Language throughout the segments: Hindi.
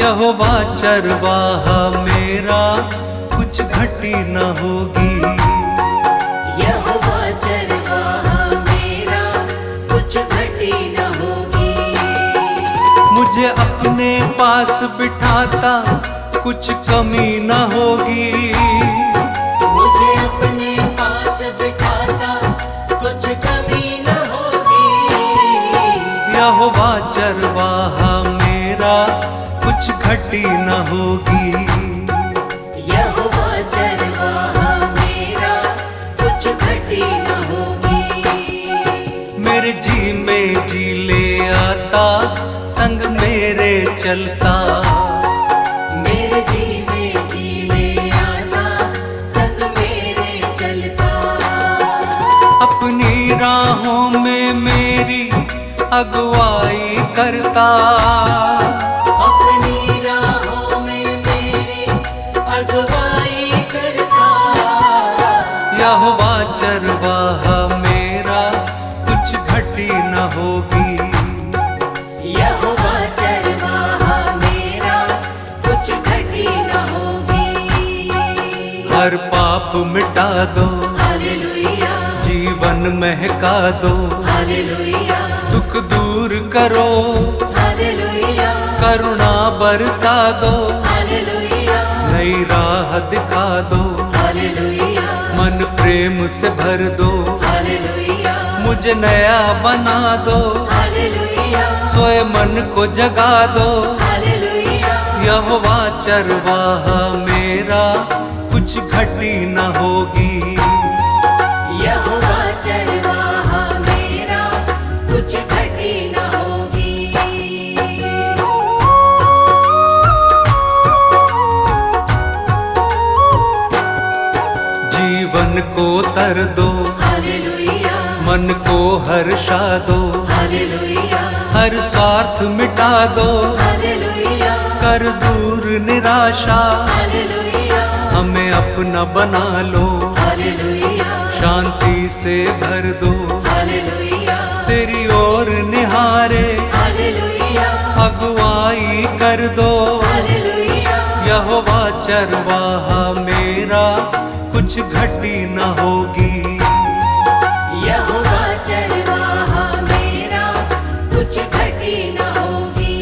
यहोवा चरवाहा मेरा, कुछ घटी न होगी। यहोवा चरवाहा मेरा, कुछ घटी न होगी। मुझे अपने पास बिठाता, कुछ कमी न होगी। मुझे अपने पास बिठाता, कुछ कमी न होगी। यहोवा चरवाहा मेरा, कुछ घटी न होगी। यहोवा चरवाहा मेरा, कुछ घटी न होगी। मेरे जी में जी ले आता, संग मेरे चलता। मेरे जी में जी ले आता, संग मेरे चलता। अपनी राहों में मेरी अगुवाई करता। अपनी राहों में मेरी अगुवाई करता। यहोवा चरवाहा मेरा, कुछ घटी न होगी। यहोवा चरवाहा मेरा, कुछ घटी न होगी। हर पाप मिटा दो, हालेलुया, जीवन महका दो। हालेलुया, दुख दूर करो, हालेलुया, करुणा बरसा दो। हालेलुया, नई राह दिखा दो, हालेलुया, मन प्रेम से भर दो। हालेलुया, मुझे नया बना दो, हालेलुया, सोए मन को जगा दो। हालेलुया। यहोवा चरवाहा मेरा, कुछ घटी न होगी। यहोवा चरवाहा मेरा, कुछ घटी न होगी। जीवन को तर दो, हालेलुया, मन को हर्षा दो। हालेलुया, हर स्वार्थ मिटा दो, हालेलुया, कर दूर निराशा। हालेलुया, हमें अपना बना लो, हालेलुया, शांति से भर दो। हालेलुया, तेरी ओर निहारे, हालेलुया, अगुवाई कर दो। हालेलुया। यहोवा चरवाहा मेरा, कुछ घटी न होगी। यहोवा चरवाहा मेरा, कुछ घटी न होगी।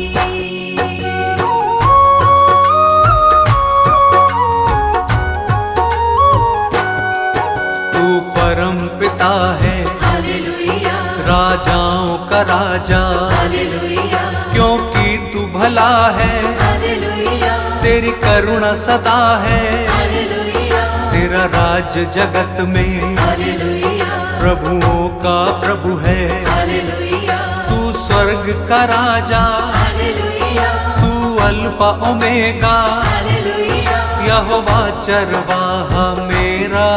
तू परम पिता है, हालेलुया, राजाओं का राजा। हालेलुया, क्योंकि तू भला है, हालेलुया, तेरी करुणा सदा है। हालेलुया, तेरा राज जगत में, हालेलुया, प्रभुओं का प्रभु है। हालेलुया, तू स्वर्ग का राजा, हालेलुया, तू अल्फा ओमेगा। हालेलुया, यहोवा चरवाहा मेरा,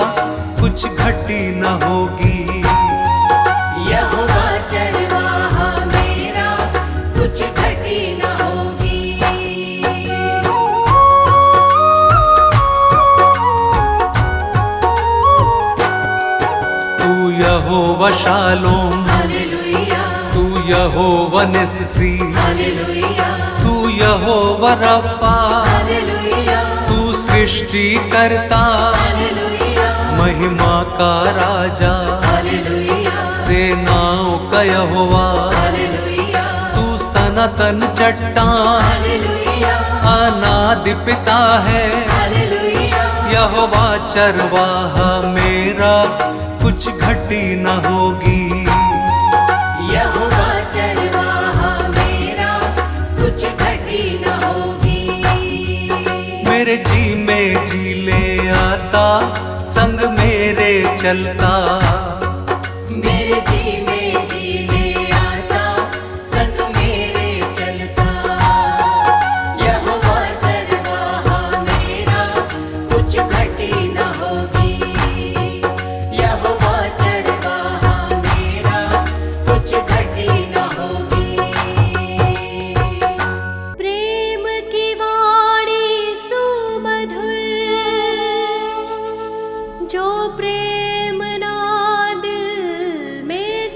कुछ घटी न होगी। यहोवा चरवाहा मेरा, कुछ घटी न होगी। तू यहोवा शालोम, हालेलुया, तू यहोवा निस्सी। हालेलुया, तू यहोवा रफा, हालेलुया, तू सृष्टि करता। हालेलुया, महिमा का राजा, हालेलुया, सेनाओं का यहोवा। हालेलुया, तू सनातन चट्टान, हालेलुया, अनादि पिता है। हालेलुया, यहोवा चरवाहा मेरा, कुछ घटी न होगी। यहोवा चरवाहा मेरा, कुछ घटी न होगी। मेरे जी में जी ले आता, संग मेरे चलता। मेरे जी में जी ले आता, संग मेरे चलता। यहोवा चरवाहा मेरा, कुछ घटी न होगी। यहोवा चरवाहा मेरा, कुछ घटी न होगी। प्रेम की वाणी सुमधुर, जो प्रेम ना दिल में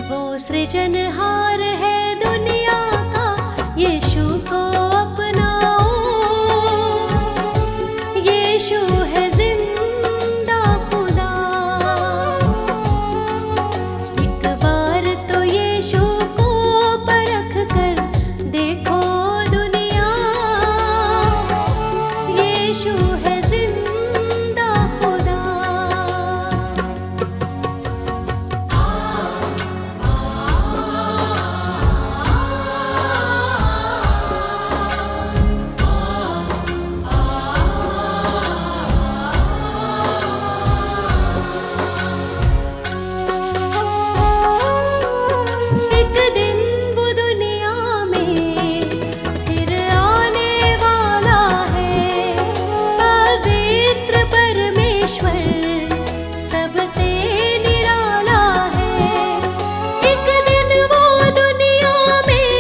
वो सृजनहार है दुनिया का, यीशु को अपनाओ। यीशु है जिंदा खुदा। एक बार तो यीशु को परख कर देखो दुनिया, यीशु है जिंदा खुदा। एक दिन वो दुनिया में फिर आने वाला है, पवित्र परमेश्वर सबसे निराला है। एक दिन वो दुनिया में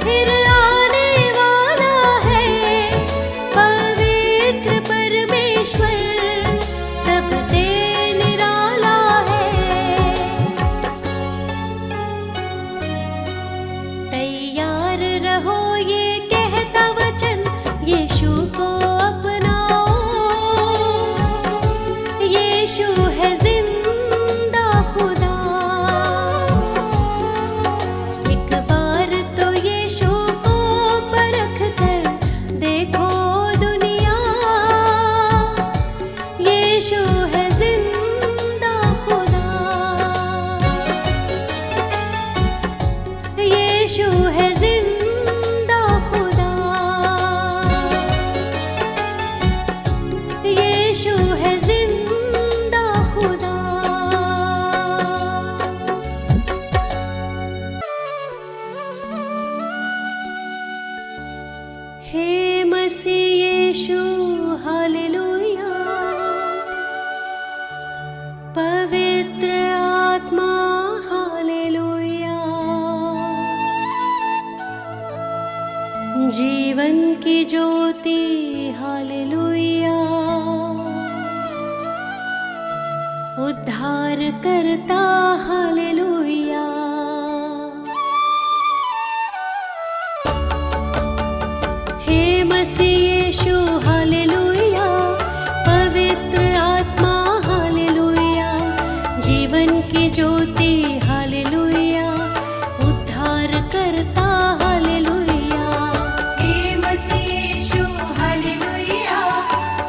फिर आने वाला है, पवित्र परमेश्वर सबसे निराला है। तैयार रहो ये कहता वचन, यीशु को अपनाओ। यीशु है जिंदा खुदा। एक बार तो यीशु को परख कर देखो दुनिया, यीशु है जिंदा खुदा। यीशु है जिंदा खुदा। यीशु है जिंदा खुदा। हे मसीह यीशु हालेलुया। पवित्र आत्मा हालेलुया। जीवन की ज्योति हालेलुया। उद्धार करता हालेलुया। हे मसीह यीशु हालेलुया। पवित्र आत्मा हालेलुया। जीवन की ज्योति हालेलुया। उद्धार करता हालेलुया। हे मसीह यीशु हालेलुया।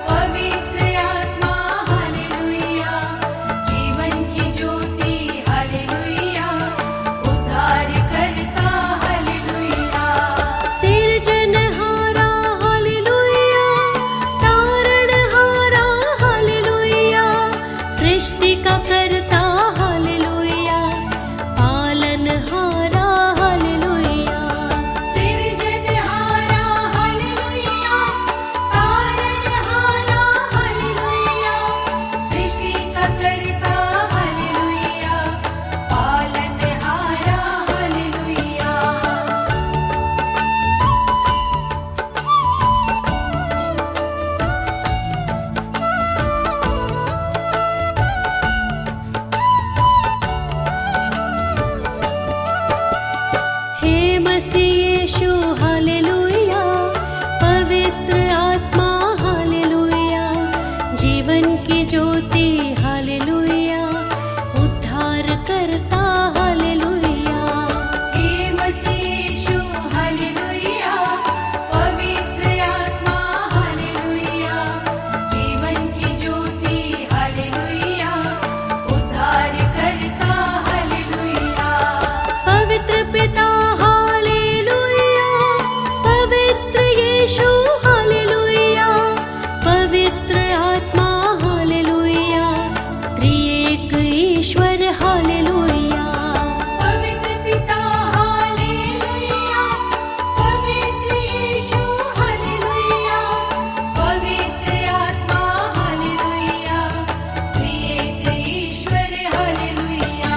पवित्र आत्मा हालेलुया। जीवन की ज्योति हालेलुया। उद्धार करता हालेलुया। सिरजनहारा हालेलुया। तारणहारा हालेलुया। सृष्टि का करता हालेलुया। पालनहारा हालेलुया। सिरजनहारा हालेलुया। तारणहारा हालेलुया। सृष्टि का करता हालेलुया। पालनहारा हालेलुया। हे मसीह यीशु हालेलुया। पवित्र आत्मा हालेलुया। जीवन की ज्योति हालेलुया। उद्धार करता हालेलुया। हे मसीह यीशु हालेलुया। पवित्र आत्मा हालेलुया। जीवन की ज्योति हालेलुया। उद्धार करता हालेलुया। पवित्र पिता हालेलुया। पवित्र यीशु हालेलुया। पवित्र आत्मा हालेलुया। त्रिएक ईश्वर हालेलुया। पवित्र पिता हालेलुया। पवित्र यीशु हालेलुया। पवित्र आत्मा हालेलुया। त्रिएक ईश्वर हालेलुया।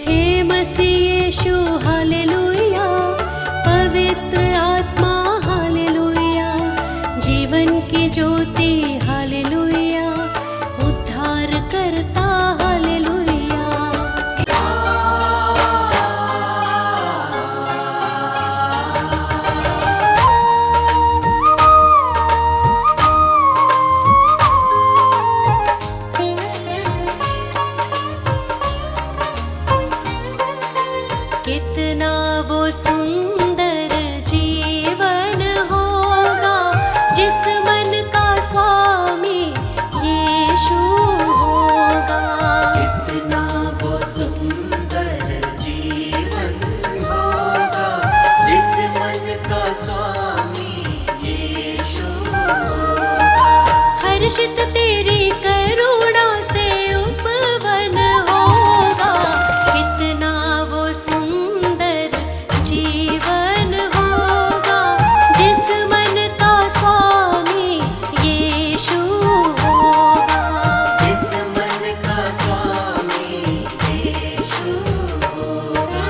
हे मसीह यीशु हालेलुया, पवित्र आत्मा हालेलुया, जीवन की ज्योति हालेलुया, उद्धार करता हालेलुया। कितना वो सुंदर जीवन होगा जिस मन का स्वामी यीशु होगा। कितना वो सुंदर जीवन होगा जिस मन का स्वामी यीशु होगा। हर्षित तेरी करुणा से उपवन होगा। कितना वो सुंदर जीवन होगा जिस मन का स्वामी यीशु होगा। जिस मन का स्वामी यीशु होगा।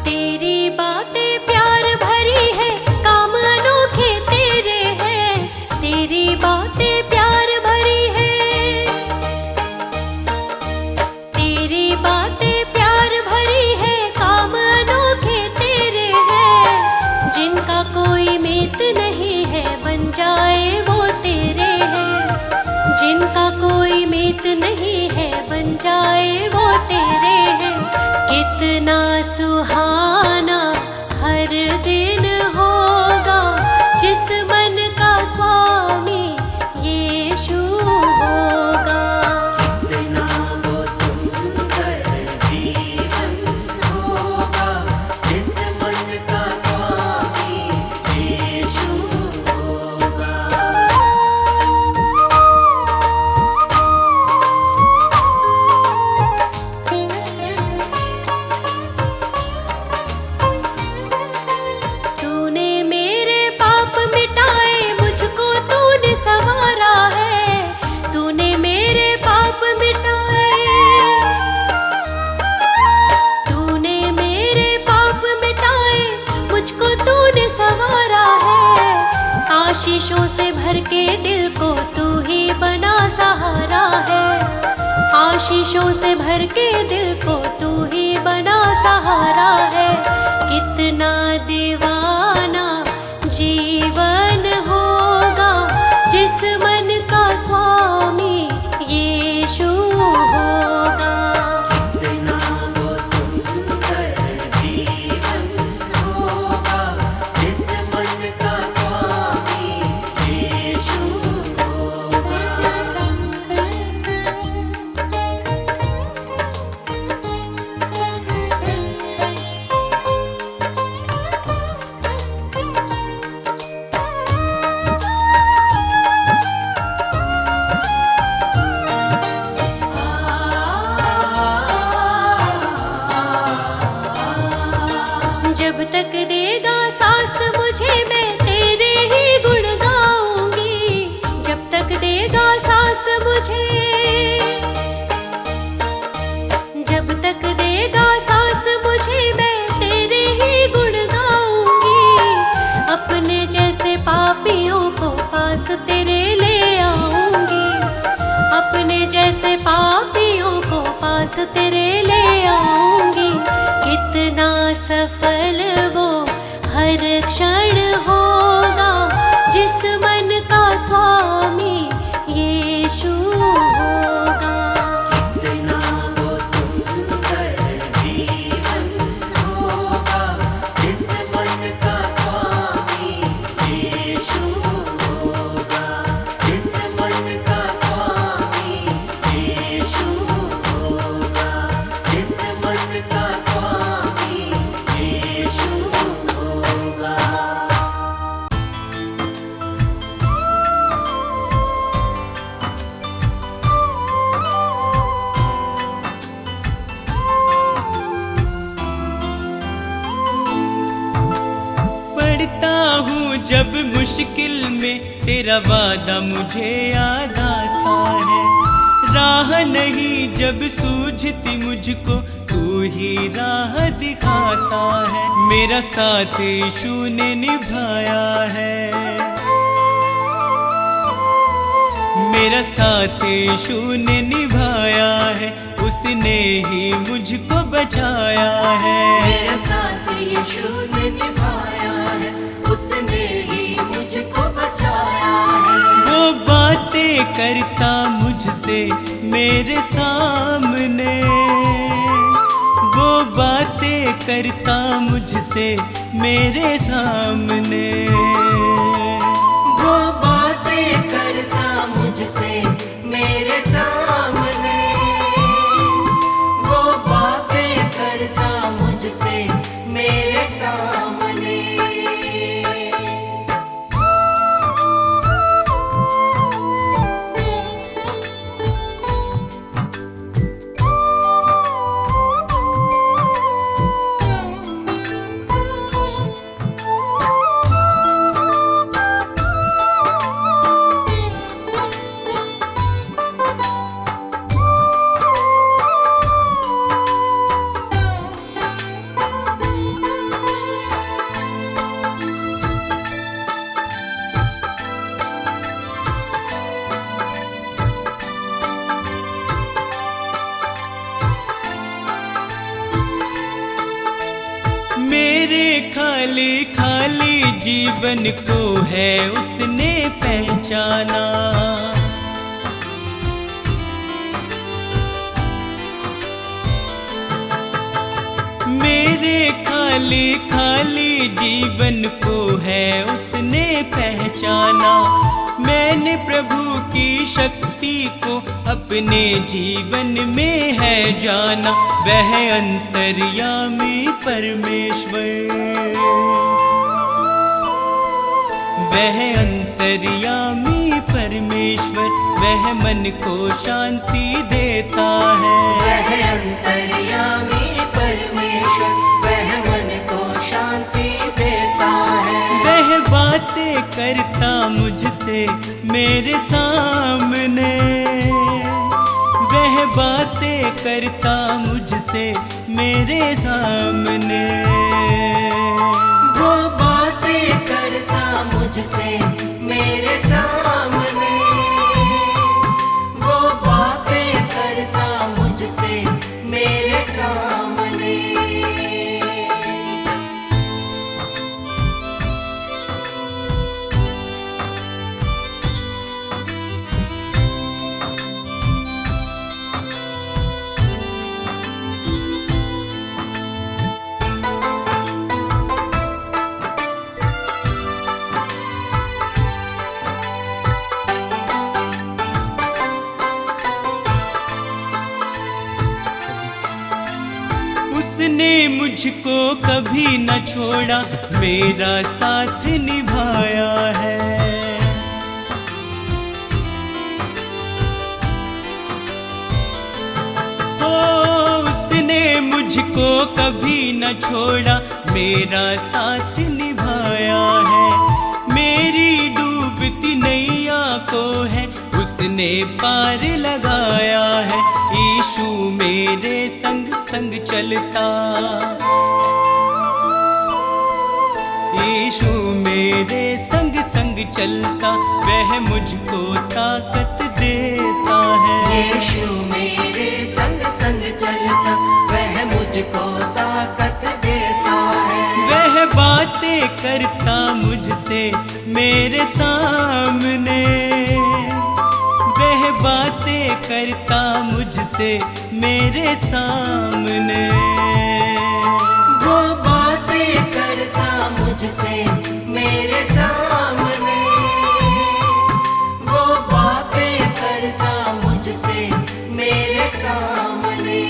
तेरी बातें प्यार भरी है, काम अनोखे तेरे हैं। तेरी बातें प्यार भरी है, तेरी बातें प्यार भरी है, काम अनोखे तेरे हैं। जिनका कोई मीत नहीं है बन जाए वो तेरे हैं। जिनका कोई मीत नहीं है बन जाए वो तेरे हैं। कितना सुहाना हर दिन होगा जिस मन का स्वामी यीशु होगा। कितना वो सुंदर जीवन होगा जिस मन का स्वामी यीशु होगा। तूने मेरे पाप मिटाए, मुझको तूने संवारा है। तूने मेरे पाप मिटाए, तूने मेरे पाप मिटाए, मुझको तूने संवारा है। आशीषों से भर के दिल को तू ही बना सहारा है। आशीषों से भर के दिल को तू ही बना सहारा है। कितना दीवाना जीवन होगा जिस मन का स्वामी यीशु होगा। कितना वो सुंदर जीवन होगा जिस मन का स्वामी यीशु होगा। जब तक देगा सांस मुझे मैं तेरे ही गुण गाऊंगी। जब तक देगा सांस मुझे, जब तक देगा सांस मुझे मैं तेरे ही गुण गाऊंगी। अपने जैसे पापियों को पास तेरे ले आऊंगी। अपने जैसे पापियों को पास तेरे ले आऊंगी। कितना सफल वो हर क्षण होगा जिस मन का स्वामी यीशु होगा। कितना वो सुंदर जीवन होगा जिस मन का स्वामी यीशु होगा। जिस मन का स्वामी यीशु होगा। मुश्किल में तेरा वादा मुझे याद आता है। राह नहीं जब सूझती मुझको, तू ही राह दिखाता है। मेरा साथ यीशु ने निभाया है, मेरा साथ यीशु ने निभाया है, उसने ही मुझको बचाया है। मेरा साथ यीशु ने निभाया है, उसने ही मुझको बचाया है। वो बातें करता मुझसे मेरे सामने, वो बातें करता मुझसे मेरे सामने, वो बातें करता मुझसे मेरे सामने, वो बातें करता मुझसे मेरे सामने। मेरे खाली खाली जीवन को है उसने पहचाना। मेरे खाली खाली जीवन को है उसने पहचाना। मैंने प्रभु की शक्ति को अपने जीवन में है जाना। वह अंतर्यामी परमेश्वर, वह अंतर्यामी परमेश्वर, वह मन को शांति देता है। वह अंतर्यामी परमेश्वर, वह मन को शांति देता है। वह बातें करता मुझसे मेरे सामने, वह बातें करता मुझसे मेरे सामने, वो बातें करता मुझसे मेरे सामने, वो बातें करता मुझसे मेरे सामने। उसने मुझको कभी न छोड़ा, मेरा साथ निभाया है। ओ उसने मुझको कभी न छोड़ा, मेरा साथ निभाया है। मेरी डूबती नैया को है उसने पार लगाया है। यीशु मेरे संग संग चलता, यीशु मेरे संग संग चलता, वह मुझको ताकत देता है। यीशु मेरे संग संग चलता, वह मुझको ताकत देता है। वह बातें करता मुझसे मेरे सामने, वह बातें करता मुझसे मेरे सामने, वो बातें करता मुझसे मेरे सामने, वो बातें करता मुझसे मेरे सामने।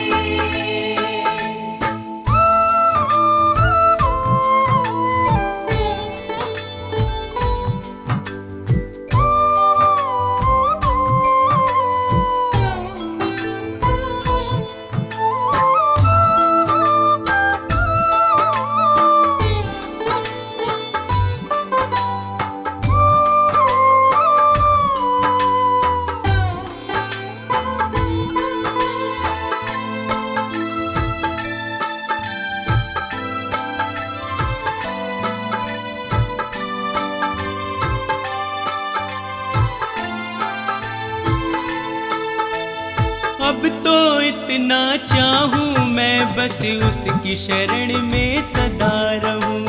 अब तो इतना चाहूं मैं बस उसकी शरण में सदा रहूं।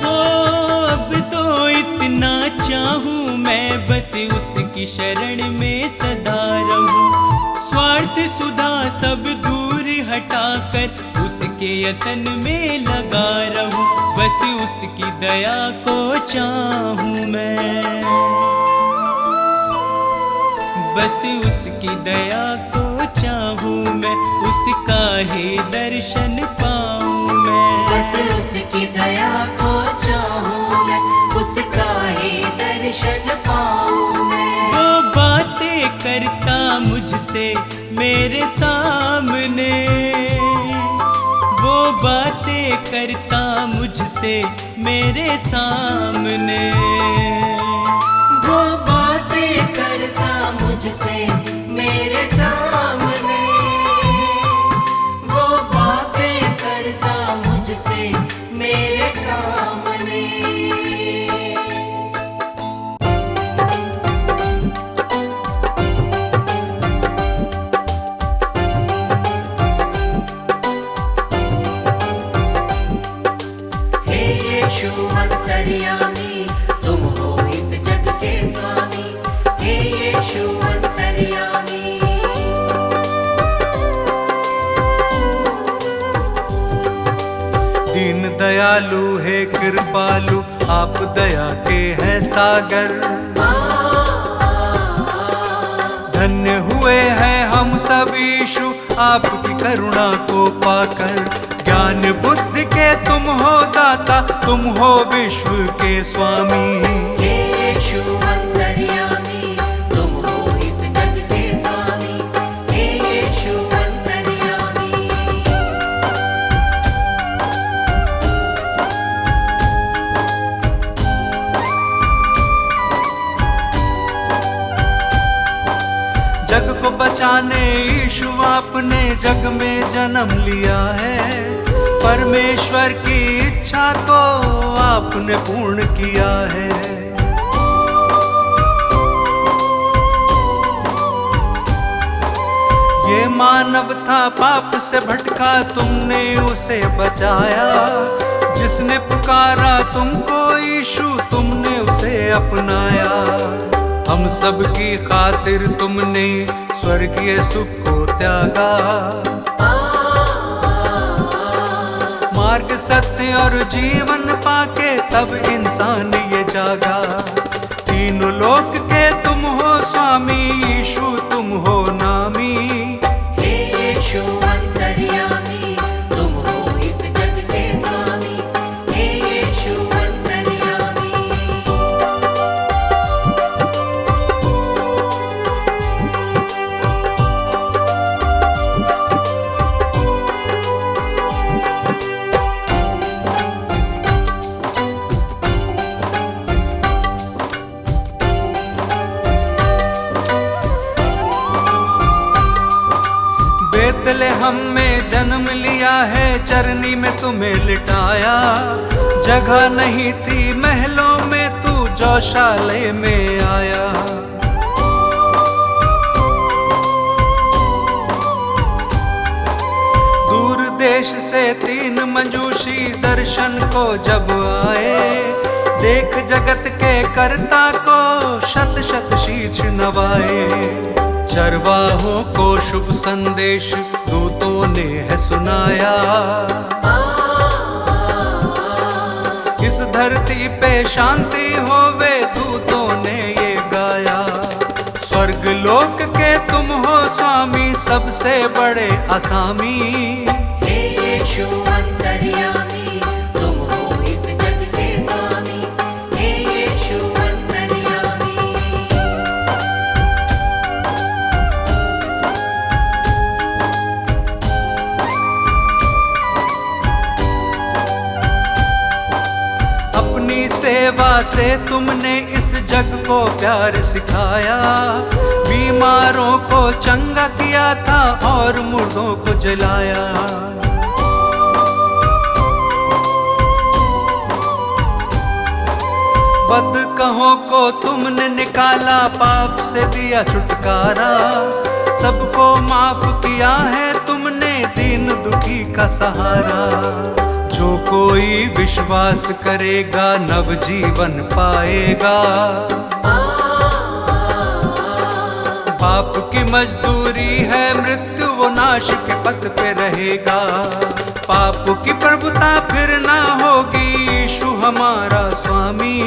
हो अब तो इतना चाहूं मैं बस उसकी शरण में सदा रहूं। स्वार्थ सुधा सब दूर हटाकर उसके यतन में लगा रहूं। बस उसकी दया को चाहूं मैं, बस उसकी दया को चाहूं मैं, उसका ही दर्शन पाऊं मैं। बस उसकी दया को चाहूं मैं, उसका ही दर्शन पाऊं मैं। वो बातें करता मुझसे मेरे सामने, वो बातें करता मुझसे मेरे सामने। वो बातें करता मुझसे मेरे सामने, वो बातें करता मुझसे मेरे सामने। यीशु अंतर्यामी, तुम हो इस जग के स्वामी। हे यीशु अंतर्यामी। दीन दयालु है कृपालु, आप दया के हैं सागर। धन्य हुए हैं हम सब यीशु आपकी करुणा को पाकर। ज्ञान बुद्धि के तुम हो दाता, तुम हो विश्व के स्वामी। हे यीशु अंतर्यामी, तुम हो इस जग के स्वामी। हे यीशु अंतर्यामी। जग को बचाने यीशु आपने जग में जन्म लिया है। परमेश्वर की इच्छा को आपने पूर्ण किया है। ये मानव था पाप से भटका, तुमने उसे बचाया। जिसने पुकारा तुमको यीशु, तुमने उसे अपनाया। हम सब की खातिर तुमने स्वर्गीय सुख को त्यागा। मार्ग सत्य और जीवन पाके तब इंसान ये जागा। तीनों लोक के तुम हो स्वामी, यीशु तुम हो नामी। हे यीशु अंतर्यामी, तुम हो इस जग के स्वामी। हे यीशु अंतर्यामी। बेतलेहम में जन्म लिया है, चरनी में तुम्हें लिटाया। जगह नहीं थी महलों में, तू गौशाले में आया। दूर देश से 3 मंजूषी दर्शन को जब आए। देख जगत के कर्ता को शत शत शीश नवाए। चरवाहों को शुभ संदेश दूतों ने है सुनाया। इस धरती पे शांति होवे, दूतों ने ये गाया। स्वर्ग लोक के तुम हो स्वामी, सबसे बड़े असामी। हे यीशु अंतर्यामी, तुम हो इस जग के स्वामी। हे यीशु अंतर्यामी। अपनी सेवा से तुमने इस जग को प्यार सिखाया। बीमारों को चंगा किया था और मुर्दों को जलाया। बदकहों को तुमने निकाला, पाप से दिया छुटकारा। सबको माफ किया है तुमने, दीन दुखी का सहारा। जो कोई विश्वास करेगा नव जीवन पाएगा। पाप की मजदूरी है मृत्यु, वो नाश के पथ पे रहेगा। पाप की प्रभुता फिर ना होगी, यीशु हमारा स्वामी।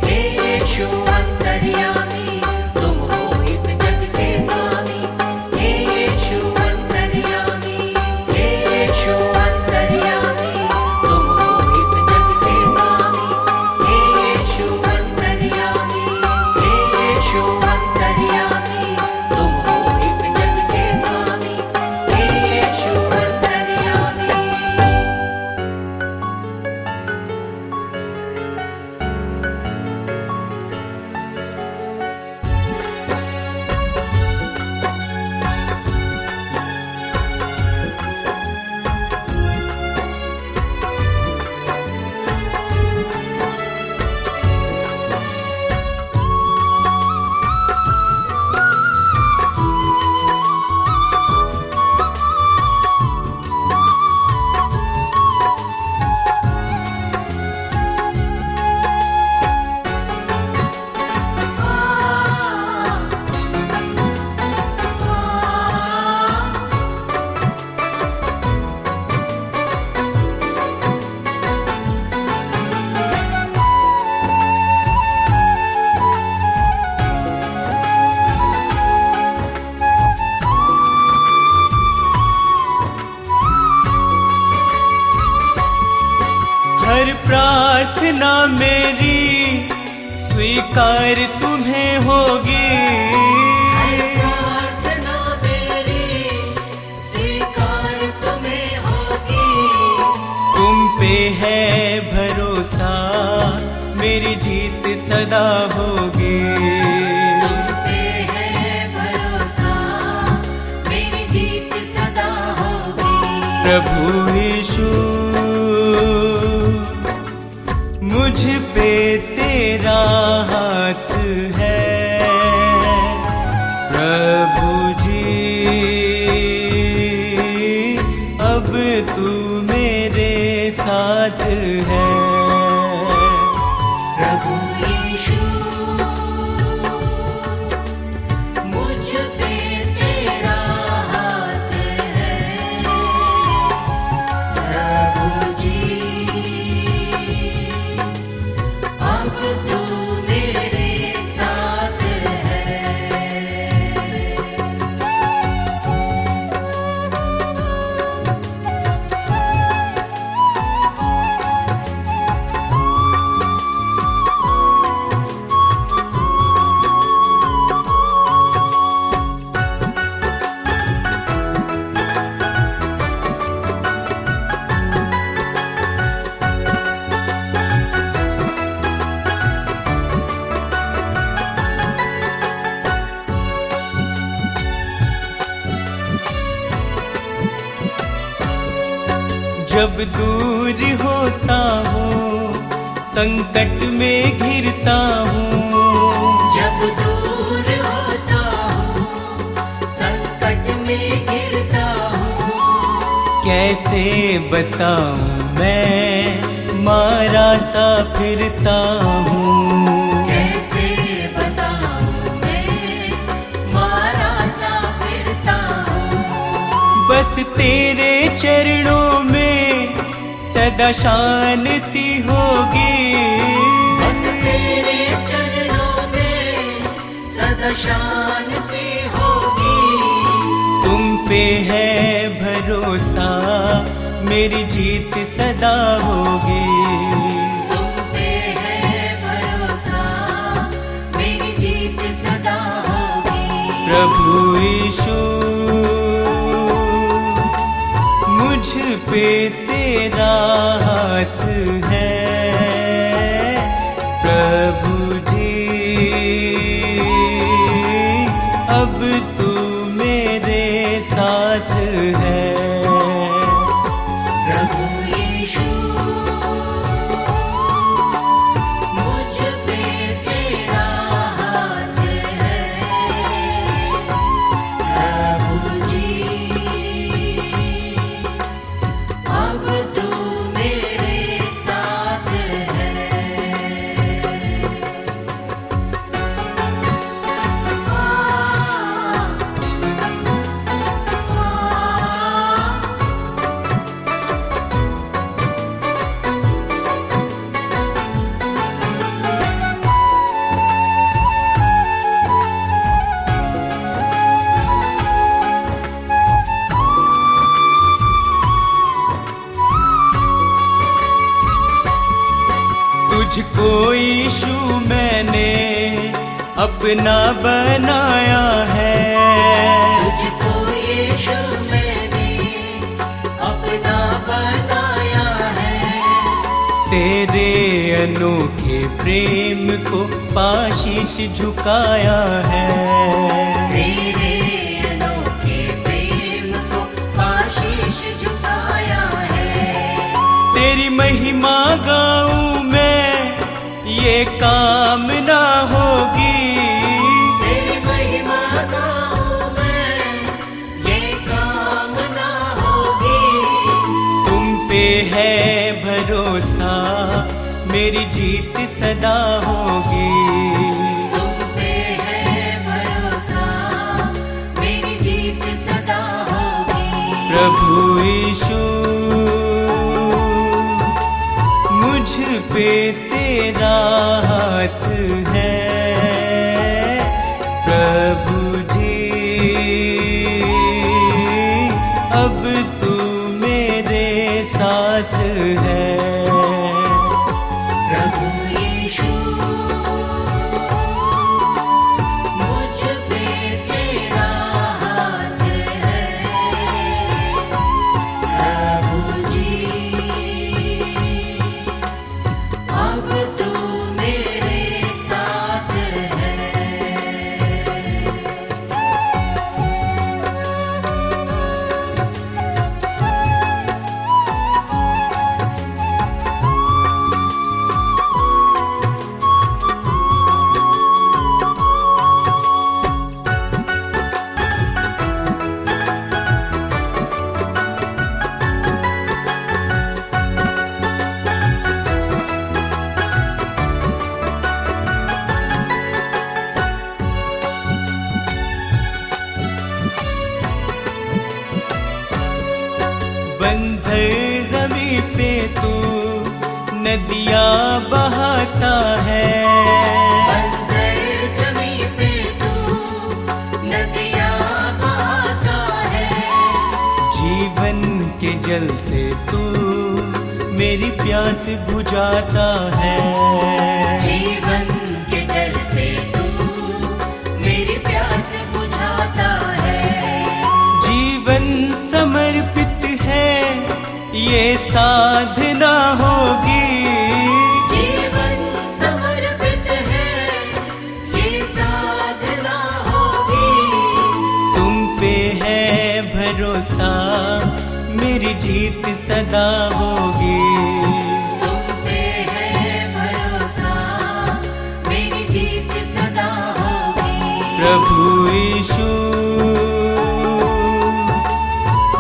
हे यीशु अंतर्यामी, तुम हो इस जग के स्वामी। हे यीशु अंतर्यामी, हे यीशु अंतर्यामी, तुम हो इस जग के स्वामी। हे यीशु अंतर्यामी, हे यीशु अंतर्यामी, तुम हो इस जग के स्वामी। हे यीशु अंतर्यामी। हर प्रार्थना मेरी स्वीकार तुम्हें होगी। प्रार्थना मेरी स्वीकार तुम्हें होगी। तुम पे है भरोसा, मेरी जीत सदा होगी। तुम पे है भरोसा, मेरी जीत सदा होगी। प्रभु यीशु मुझ पे तेरा हाथ है। प्रभु जी अब तू मेरे साथ है। प्रभु यीशु मुझ पे तेरा हाथ है। प्रभु जी अब तू मेरे साथ है। जब दूर होता हूँ, संकट में घिरता हूँ। जब दूर होता हूँ, संकट में गिरता हूँ। कैसे बताऊँ मैं मारा सा फिरता हूँ। कैसे बताऊँ मैं मारा सा फिरता हूँ। बस तेरे चरणों में सदा शांति होगी। बस तेरे चरणों में सदा शांति होगी। तुम पे है भरोसा, मेरी जीत सदा होगी। तुम पे है भरोसा, मेरी जीत सदा होगी। प्रभु यीशु मुझ पे तेरा हाथ है। प्रभु जी अब तू मेरे साथ है। प्रभु यीशु मुझ तुझको यीशु मैंने अपना बनाया है। तुझको यीशु मैंने अपना बनाया है। तेरे अनोखे प्रेम को पाशीश झुकाया है। तेरे अनोखे प्रेम को पाशीश झुकाया है। तेरी महिमा गाऊं मैं, ये काम ना होगी। तेरी महिमा गाऊं मैं, ये काम ना होगी। तुम पे है भरोसा, मेरी जीत सदा होगी। तुम पे है भरोसा, मेरी जीत सदा होगी। प्रभु यीशु मुझ पे तेरा हाथ है। प्रभु जी अब तू मेरे साथ है। प्रभु यीशु मुझ पे तेरा हाथ है। प्रभु जी अब तू मेरे साथ है। बंजर जमी पे तू नदियाँ बहाता है। बंजर ज़मीं पे तू नदियाँ बहाता है। जीवन के जल से तू मेरी प्यास बुझाता है। जीवन के जल से तू मेरी प्यास बुझाता है। जीवन समर्पित है, ये साधना होगी। जीवन समर्पित है, ये साधना होगी। तुम पे है भरोसा, मेरी जीत सदा होगी। तुम पे है भरोसा, मेरी जीत सदा होगी। प्रभु यीशु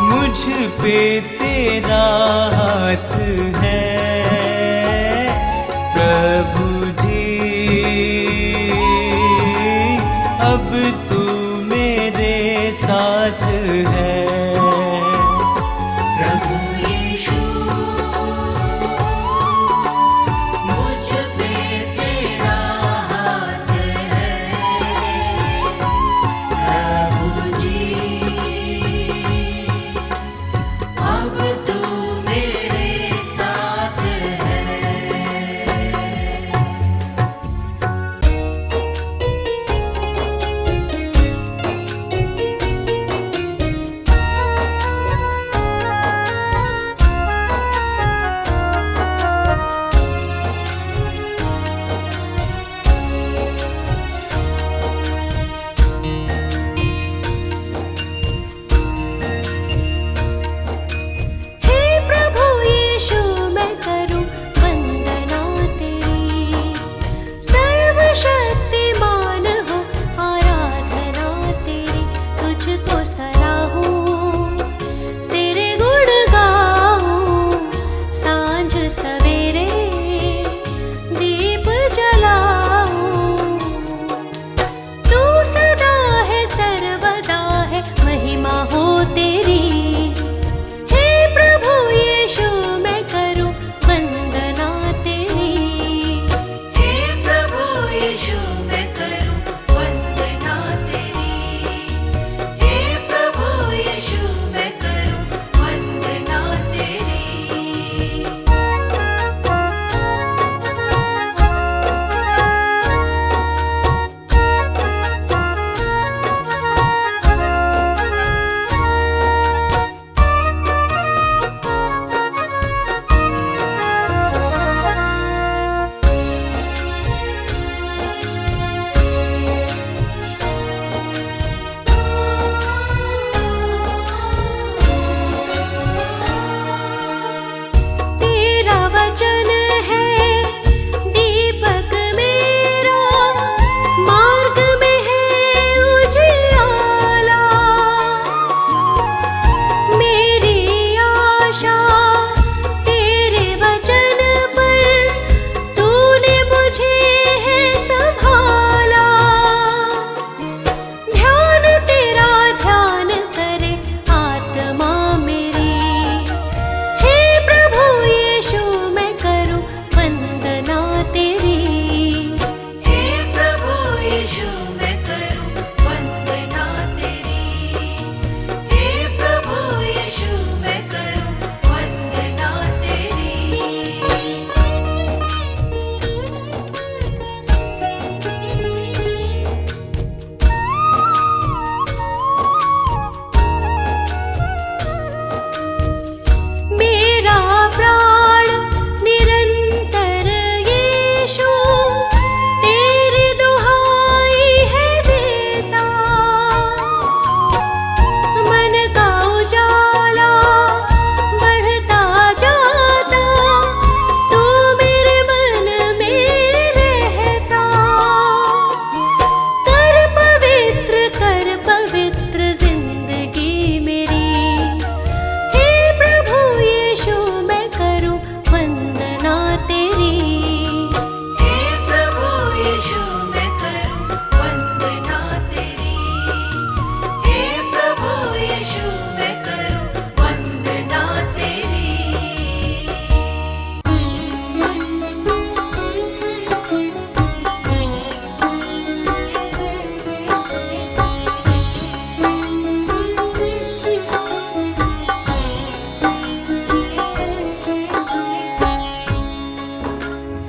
मुझ पे तेरा हाथ है। प्रभु जी अब तू मेरे साथ है। प्रभु यीशु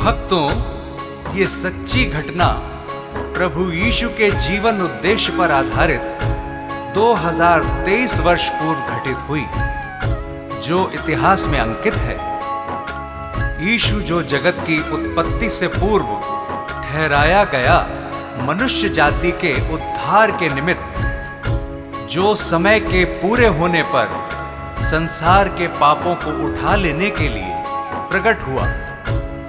भक्तों, ये सच्ची घटना प्रभु यीशु के जीवन उद्देश्य पर आधारित 2023 वर्ष पूर्व घटित हुई, जो इतिहास में अंकित है। यीशु जो जगत की उत्पत्ति से पूर्व ठहराया गया मनुष्य जाति के उद्धार के निमित्त, जो समय के पूरे होने पर संसार के पापों को उठा लेने के लिए प्रकट हुआ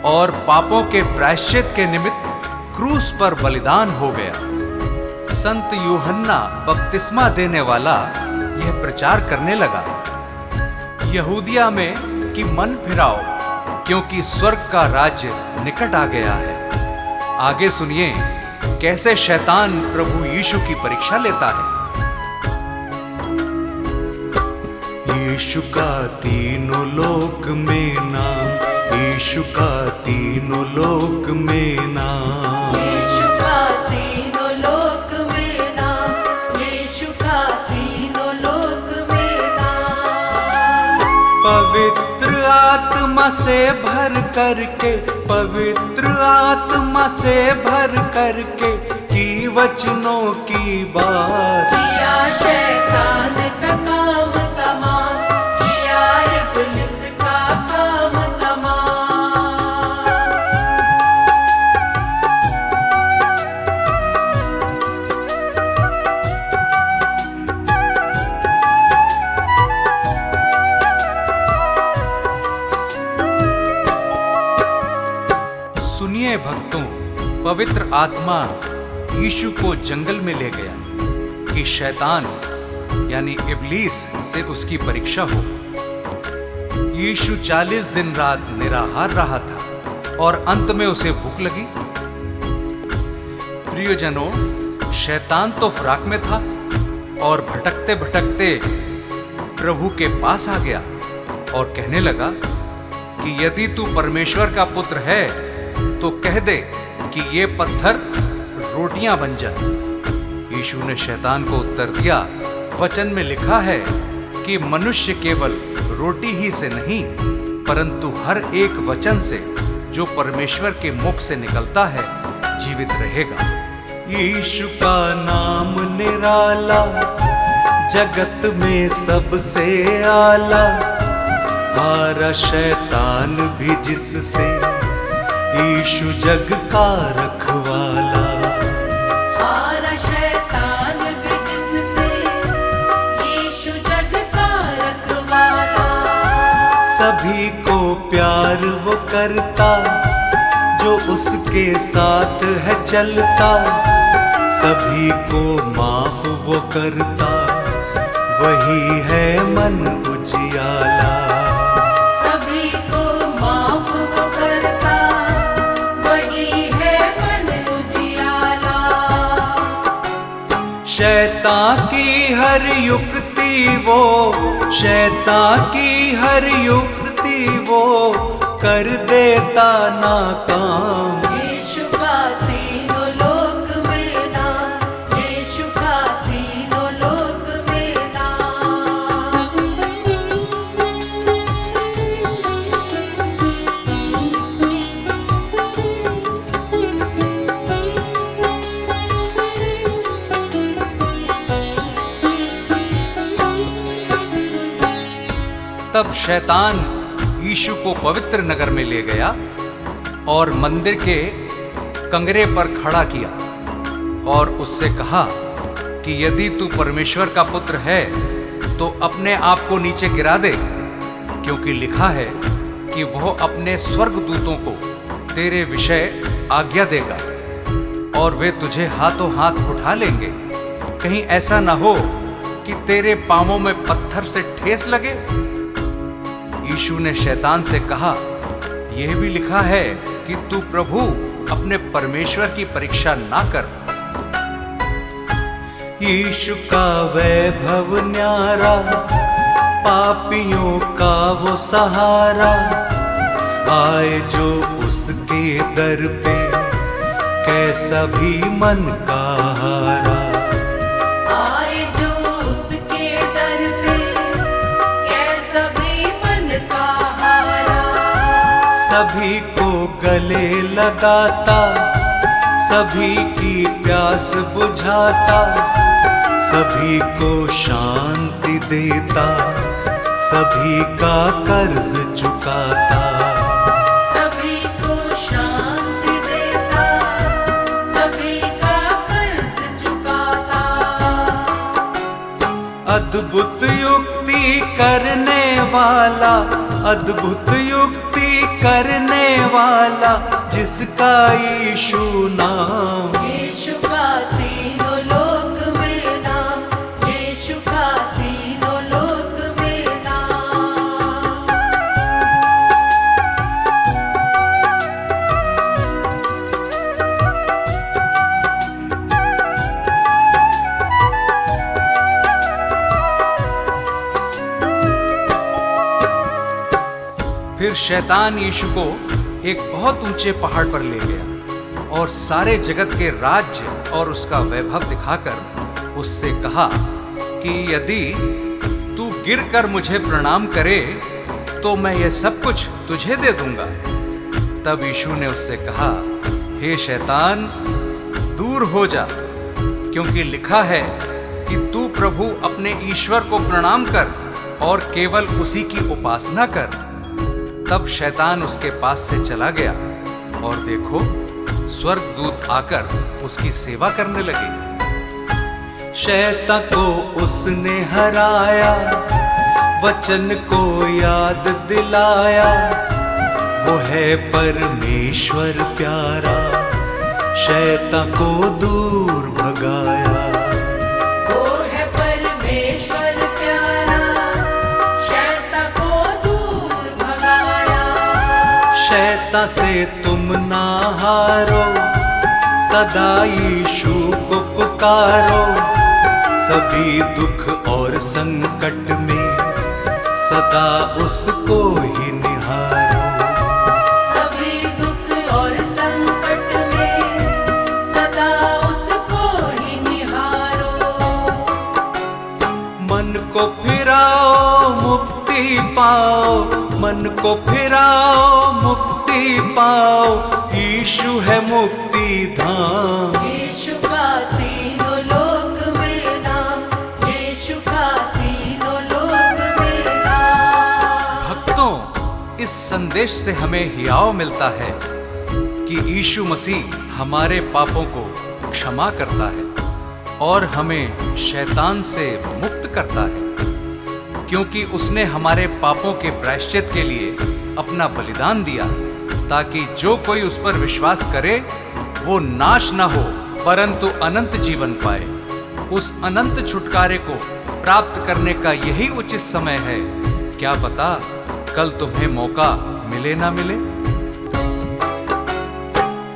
और पापों के प्रायश्चित के निमित्त क्रूस पर बलिदान हो गया। संत यूहन्ना बपतिस्मा देने वाला यह प्रचार करने लगा, यहूदिया में कि मन फिराओ, क्योंकि स्वर्ग का राज्य निकट आ गया है। आगे सुनिए कैसे शैतान प्रभु यीशु की परीक्षा लेता है। यीशु का तीनों लोक में नाम, यीशु का तीनों लोक में नाम, यीशु का तीनों लोक में नाम, यीशु का तीनों लोक में नाम। पवित्र आत्मा से भर करके, पवित्र आत्मा से भर करके की वचनों की बात, किया शैतान का काम तमाम, किया इब्लिस का काम तमाम। सुनिए भक्तों, पवित्र आत्मा यीशु को जंगल में ले गया कि शैतान यानी इब्लीस से उसकी परीक्षा हो। यीशु 40 दिन रात निराहार रहा था और अंत में उसे भूख लगी। प्रियजनों, शैतान तो फराक में था और भटकते भटकते प्रभु के पास आ गया और कहने लगा कि यदि तू परमेश्वर का पुत्र है तो कह दे कि ये पत्थर रोटियां बन जाए। यीशु ने शैतान को उत्तर दिया, वचन में लिखा है कि मनुष्य केवल रोटी ही से नहीं परंतु हर एक वचन से जो परमेश्वर के मुख से निकलता है जीवित रहेगा। यीशु का नाम निराला, जगत में सबसे आला, हारा शैतान भी जिससे, यीशु जग का रखवाला। हारा शैतान भी जिससे, यीशु जग का रखवाला। सभी को प्यार वो करता जो उसके साथ है चलता, सभी को माफ वो करता वही है मन उजियाला। सभी को माफ वो करता, वही है मन उजियाला। शैतान की हर युक्ति वो, शैतान की हर युक्ति वो कर देता नाकाम। यीशु का तीनों लोक में नाम, यीशु का तीनों लोक में नाम। तब शैतान यीशु को पवित्र नगर में ले गया और मंदिर के कंगरे पर खड़ा किया और उससे कहा कि यदि तू परमेश्वर का पुत्र है तो अपने आप को नीचे गिरा दे, क्योंकि लिखा है कि वह अपने स्वर्गदूतों को तेरे विषय आज्ञा देगा और वे तुझे हाथों हाथ उठा लेंगे, कहीं ऐसा ना हो कि तेरे पांवों में पत्थर से ठेस लगे। यीशु ने शैतान से कहा, यह भी लिखा है कि तू प्रभु अपने परमेश्वर की परीक्षा ना कर। यीशु का वैभव न्यारा, पापियों का वो सहारा, आए जो उसके दर पे कैसा भी मन का हारा। आए जो उसके दर पे, कैसा भी मन का हारा। सभी को गले लगाता, सभी की प्यास बुझाता, सभी को शांति देता, सभी का कर्ज चुकाता। सभी को शांति देता, सभी का कर्ज चुकाता। अद्भुत युक्ति करने वाला, अद्भुत युक्ति करने वाला, जिसका यीशु नाम। यीशु का तीनों लोक में नाम, यीशु का तीनों लोक में नाम। फिर शैतान यीशु को एक बहुत ऊंचे पहाड़ पर ले गया और सारे जगत के राज्य और उसका वैभव दिखाकर उससे कहा कि यदि तू गिरकर मुझे प्रणाम करे तो मैं यह सब कुछ तुझे दे दूंगा। तब यीशु ने उससे कहा, हे शैतान, दूर हो जा, क्योंकि लिखा है कि तू प्रभु अपने ईश्वर को प्रणाम कर और केवल उसी की उपासना कर। तब शैतान उसके पास से चला गया और देखो, स्वर्गदूत आकर उसकी सेवा करने लगे। शैतान को उसने हराया, वचन को याद दिलाया, वो है परमेश्वर प्यारा, शैतान को दूर भगाया। वो है परमेश्वर प्यारा, शैतान को दूर भगाया। शैतान से तुम ना हारो, सदा यीशु को पुकारो, सभी दुख और संकट में सदा उसको ही निहारो। सभी दुख और संकट में सदा उसको ही निहारो। मन को फिराओ मुक्ति पाओ, मन को फिराओ मुक्ति पाओ, यीशु है मुक्ति धाम। यीशु का तीनों लोक में नाम, यीशु का तीनों लोक में नाम। भक्तों, इस संदेश से हमें हियाव मिलता है कि यीशु मसीह हमारे पापों को क्षमा करता है और हमें शैतान से मुक्त करता है, क्योंकि उसने हमारे पापों के प्रायश्चित के लिए अपना बलिदान दिया, ताकि जो कोई उस पर विश्वास करे वो नाश न हो परंतु अनंत जीवन पाए। उस अनंत छुटकारे को प्राप्त करने का यही उचित समय है। क्या पता कल तुम्हें मौका मिले ना मिले।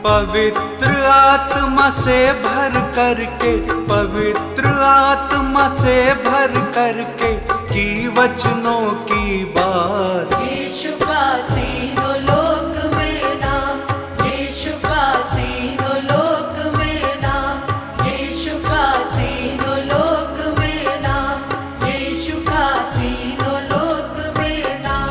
पवित्र आत्मा से भर करके, पवित्र आत्मा से भर करके की वचनों की बात। यीशु का तीनों लोक में नाम, यीशु का तीनों लोक में नाम, यीशु का तीनों लोक में नाम, यीशु का तीनों लोक में नाम।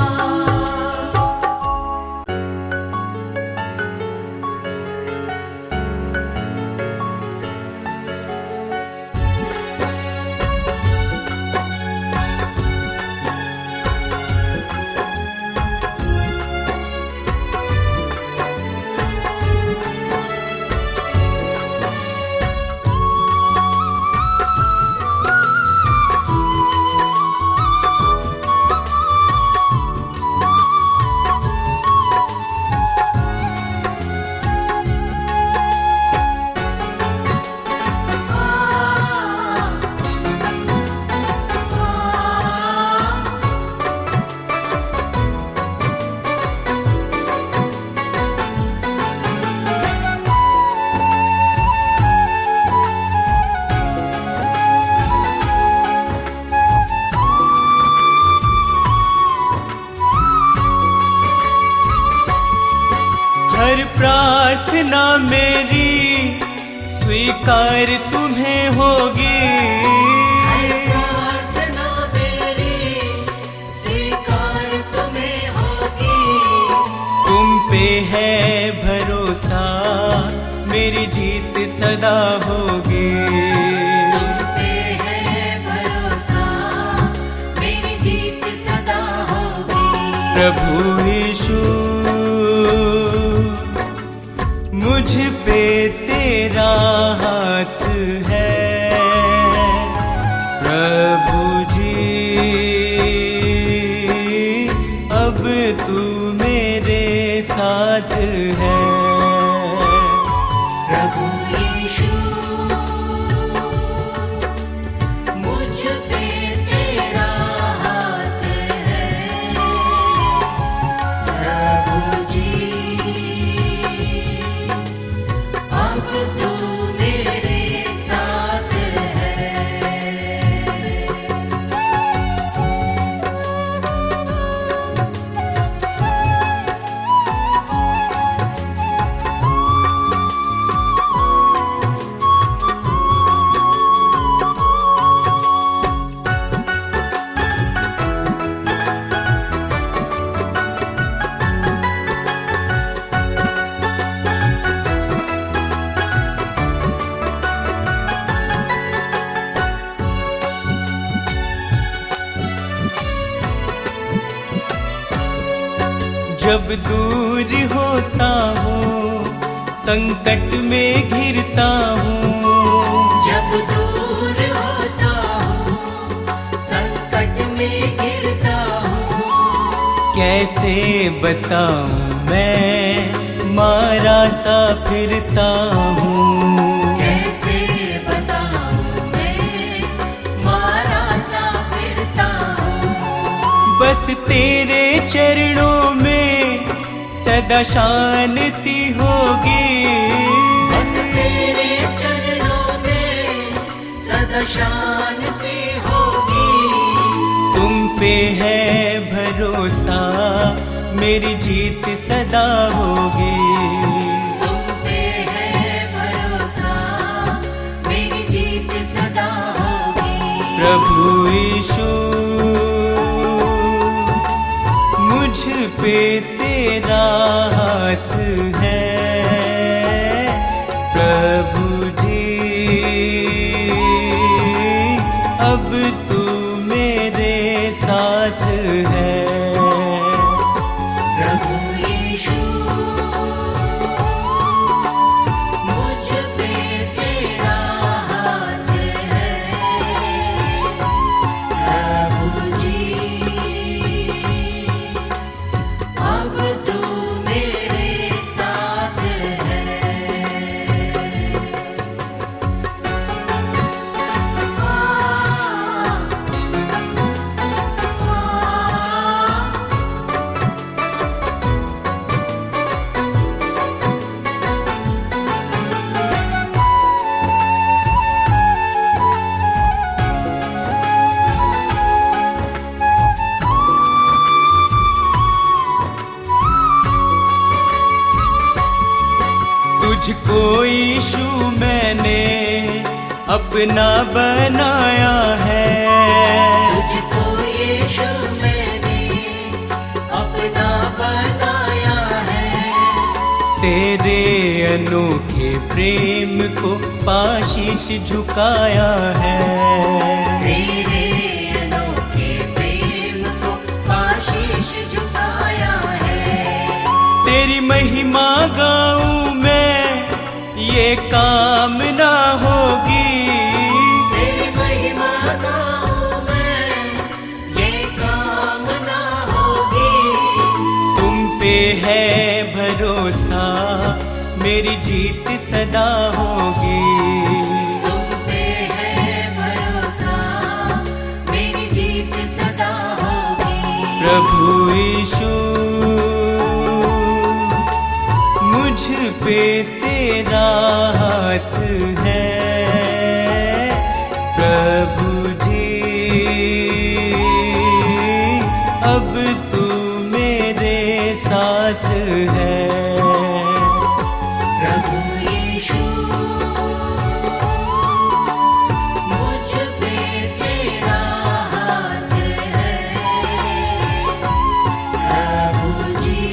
हर प्रार्थना मेरी स्वीकार तुम्हें होगी। प्रार्थना मेरी स्वीकार तुम्हें होगी। तुम भरोसा, मेरी जीत सदा होगी। तुम पे है भरोसा, मेरी जीत सदा होगी। प्रभु यीशु मुझ पे तेरा हाथ है, प्रभु जी अब तू मेरे साथ है। प्रभु यीशु मुझ पे तेरा हाथ है, प्रभु जी अब तू मेरे साथ है। जब दूर होता हूँ, संकट में घिरता हूँ, जब दूर होता हूँ, संकट में गिरता हूँ, कैसे बताऊँ मैं मारा सा फिरता हूँ। कैसे बताऊँ मैं मारा सा फिरता हूँ। बस तेरे चरणों में सदा शांति होगी, बस तेरे चरणों में सदा शांति होगी। तुम पे है भरोसा, मेरी जीत सदा होगी। तुम पे है भरोसा, मेरी जीत सदा होगी। प्रभु यीशु मुझ पे तेरा हाथ है, प्रभु जी अब तू मेरे साथ है। प्रभु यीशु मुझ पे तेरा हाथ है, प्रभु जी अब तू मेरे साथ है। तुझको यीशु मैंने अपना बनाया है, तुझको यीशु मैंने अपना बनाया है। तेरे अनोखे प्रेम को पाशीश झुकाया है। तेरे अनोखे प्रेम को आशीष झुकाया है। तेरी महिमा गाऊं मैं, ये कामना होगी। तेरी महिमा गाऊं मैं, ये कामना होगी। तुम पे है भरोसा, मेरी जीत सदा होगी। तुम पे है भरोसा, मेरी जीत सदा होगी। प्रभु यीशु मुझ पे तेरा हाथ है, प्रभु जी अब तू मेरे साथ है। प्रभु यीशु मुझ पे तेरा हाथ है, प्रभु जी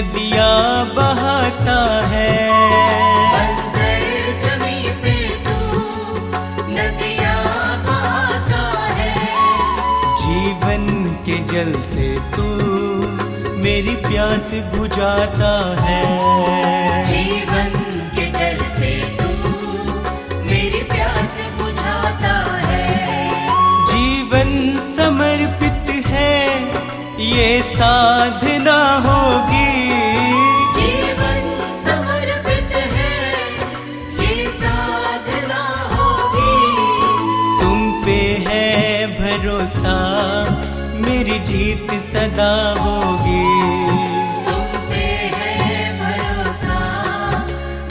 नदियाँ बहाता है। बंजर ज़मीं पे तू नदियाँ बहाता है। जीवन के जल से तू मेरी प्यास बुझाता है। जीवन के जल से तू मेरी प्यास बुझाता है। जीवन समर्पित है ये साधना होगी। जीवन समर्पित है ये साधना होगी। तुम पे है भरोसा मेरी जीत सदा होगी। तुम पे है भरोसा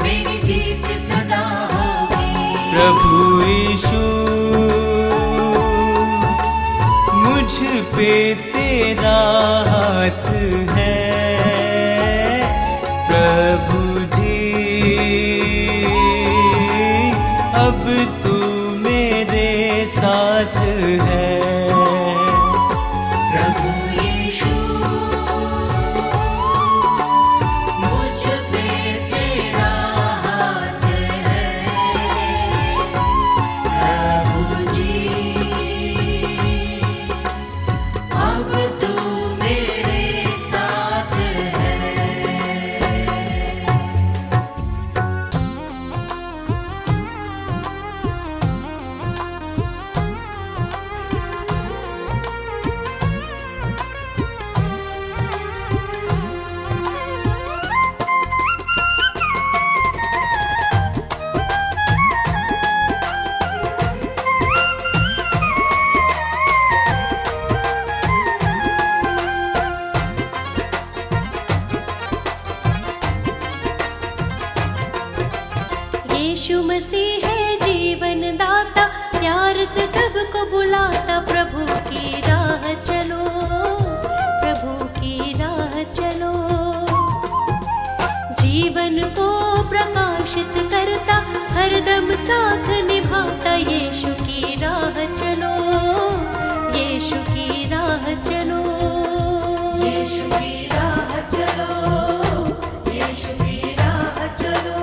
मेरी जीत सदा होगी। प्रभु यीशु मुझ पे तेरा हाथ है। प्रभु जी अब तू मेरे साथ है। प्रभु यीशु मुझ पे तेरा हाथ है। प्रभु जी अब तू मेरे साथ है। यीशु मसीह है जीवन दाता, प्यार से सबको बुलाता। प्रभु की राह चलो, प्रभु की राह चलो। जीवन को प्रकाशित करता, हरदम साथ निभाता। यीशु की राह चलो, यीशु की राह चलो। यीशु की राह चलो, यीशु की राह चलो।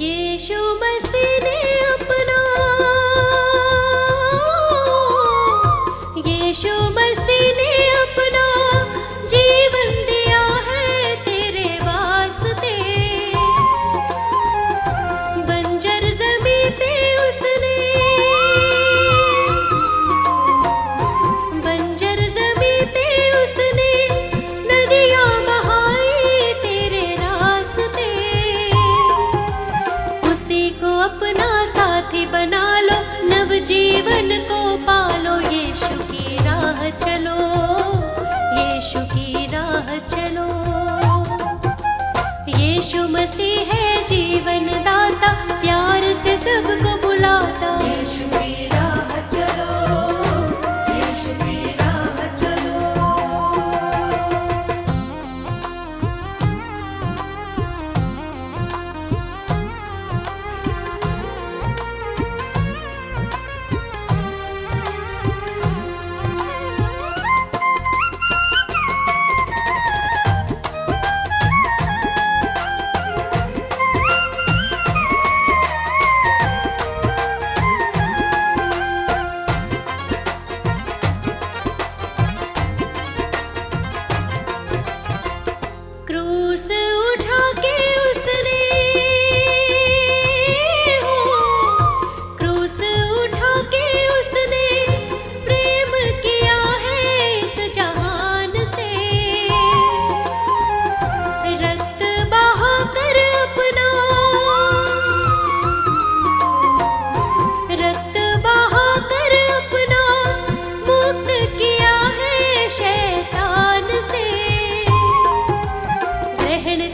यीशु मसीह ने अपना, यीशु मसीह ने अपना जीवन दिया है तेरे वास्ते। बंजर ज़मीं पे उसने, बंजर ज़मीं पे उसने नदियाँ बहाई तेरे रास्ते। उसी को अपना साथी बना लो, नव जीवन को पालो। यीशु की राह चलो, यीशु की राह चलो। यीशु मसीह है जीवन दाता, प्यार से सबको बुलाता। यीशु की राह चलो, यीशु की राह चलो।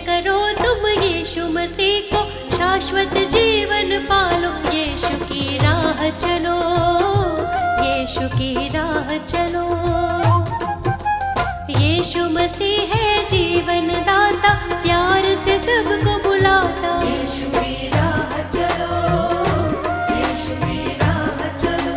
करो तुम यीशु मसीह को, शाश्वत जीवन पालो। यीशु की राह चलो, यीशु की राह चलो। यीशु मसीह है जीवन दाता, प्यार से सबको बुलाता। यीशु की राह चलो, यीशु की राह चलो।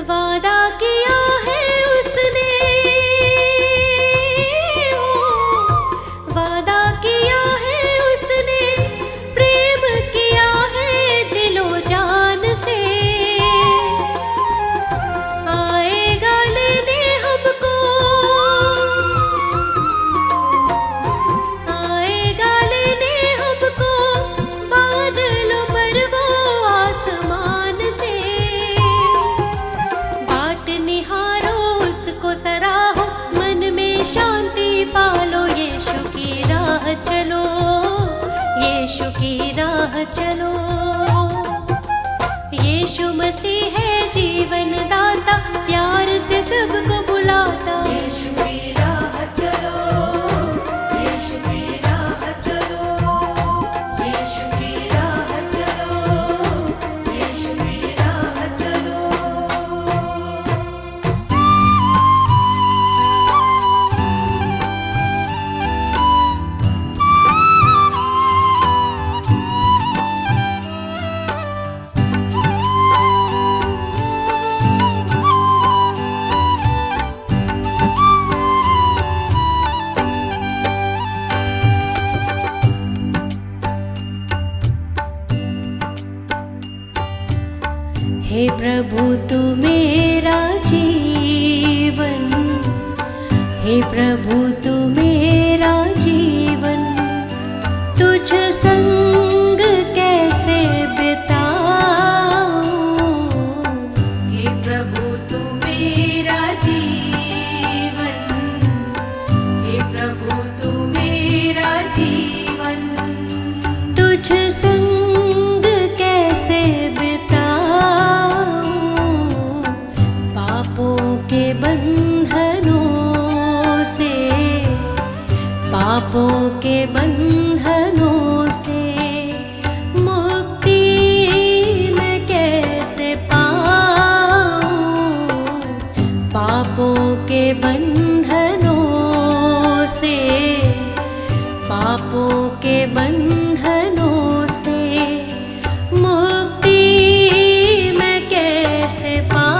वादा किया है उसने, वादा किया है उसने, प्रेम किया है दिलो जान से। आएगा लेने हमको, आएगा लेने हमको, बादलों पर वो आसमान से। बाट निहारो उसको सराहो, मन में शांति पालो। यीशु की राह चलो, यीशु की राह चलो। यीशु मसीह है जीवन दाता, प्यार से सबको बुलाता। यीशु की राह चलो, यीशु की राह चलो। यीशु की राह चलो, यीशु की राह चलो। हे प्रभु तू मेरा जीवन, हे प्रभु तू मेरा जीवन, तुझ संग कैसे बिताऊं। हे प्रभु तू मेरा जीवन, हे प्रभु तू मेरा जीवन। तुझ संग कैसे बिताऊं, पापों के बंधनों से, पापों के बंधनों से मुक्ति मैं कैसे पाऊं। पापों के बंधनों से, पापों के बंधनों से मुक्ति मैं कैसे पाऊं।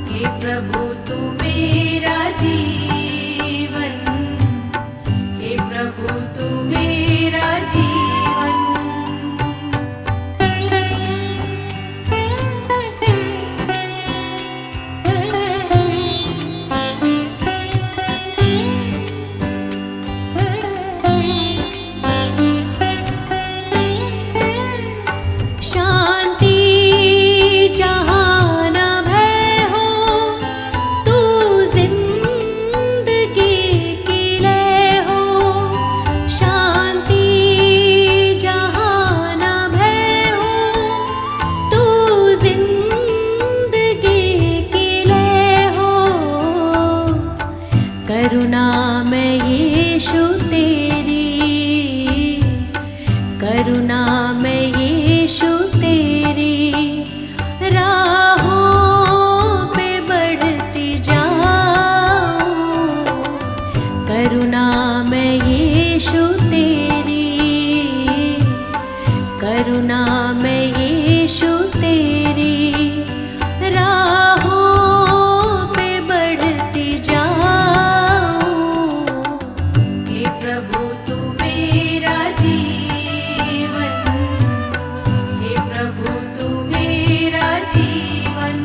हे प्रभु तू मेरा जीवन, हे प्रभु तू मेरा जीवन। शांति जहाँ न भय हो, तू जिंदगी की लय हो। शांति जहाँ न भय हो, तू जिंदगी की लय हो। करुणा में यीशु तेरी, करुणा में यीशु तेरी, राहों पे बढ़ती जाऊं। करुणा में यीशु तेरी, करुणा में यीशु तेरी, राहों पे बढ़ती जाऊं। हे प्रभु तू मेरा जीवन, हे प्रभु तू मेरा जीवन।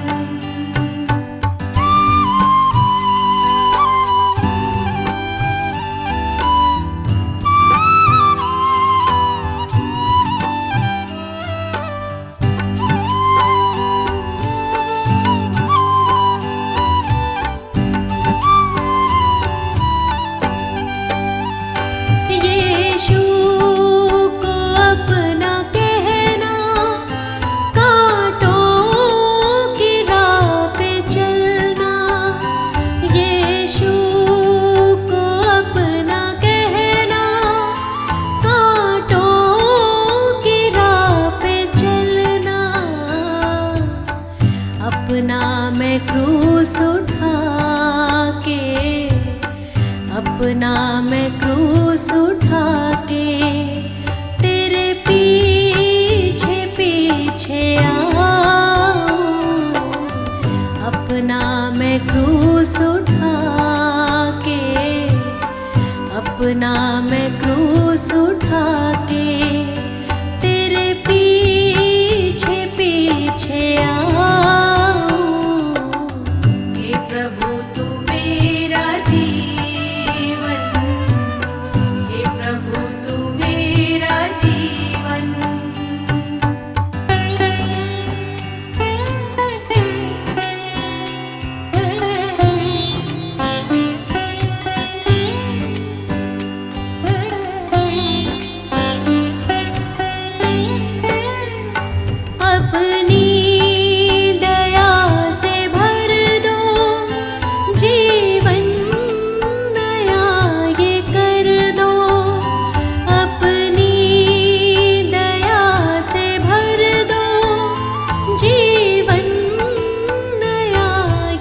क्रूस उठा के तेरे पीछे पीछे आऊं, अपना मैं क्रूस उठा के, अपना मैं क्रूस उठा के तेरे पीछे पीछे आऊं। हे प्रभु तू मेरा जीवन, हे प्रभु तू मेरा जीवन। अपनी दया से भर दो, जीवन नया ये कर दो। अपनी दया से भर दो, जीवन नया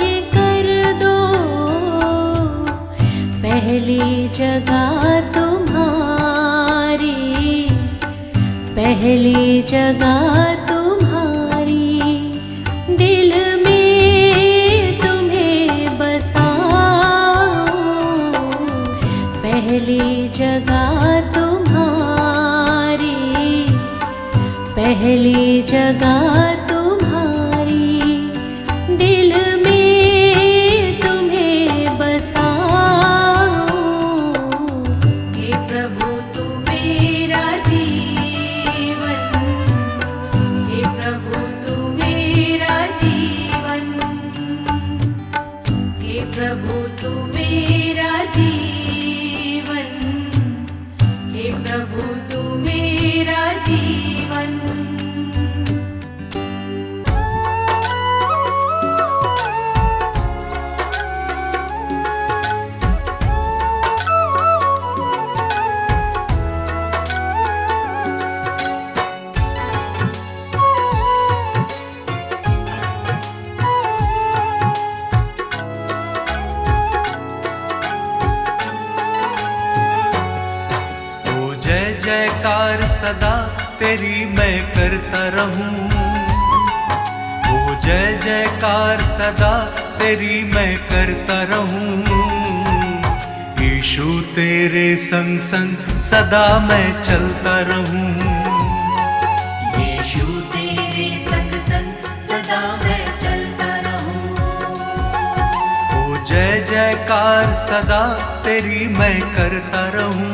ये कर दो। पहली जगह तुम्हारी, पहली जगह तुम्हारी, दिल में तुम्हें बसाऊं। पहली जगह तुम्हारी, पहली जगह तुम्हारी, दिल में तुम्हें बसाऊं। हे प्रभु तू मेरा जीवन, हे प्रभु तू मेरा जीवन, हे प्रभु तू मेरा जीवन, हे प्रभु तू मेरा जीवन। ओ जय जयकार सदा तेरी मैं करता रहूं, ओ जय जयकार सदा तेरी मैं करता रहूं। यीशु तेरे संग संग सदा मैं चलता रहूं। यीशु तेरे संग संग सदा मैं चलता रहूं। ओ जय जयकार सदा तेरी मैं करता रहूं,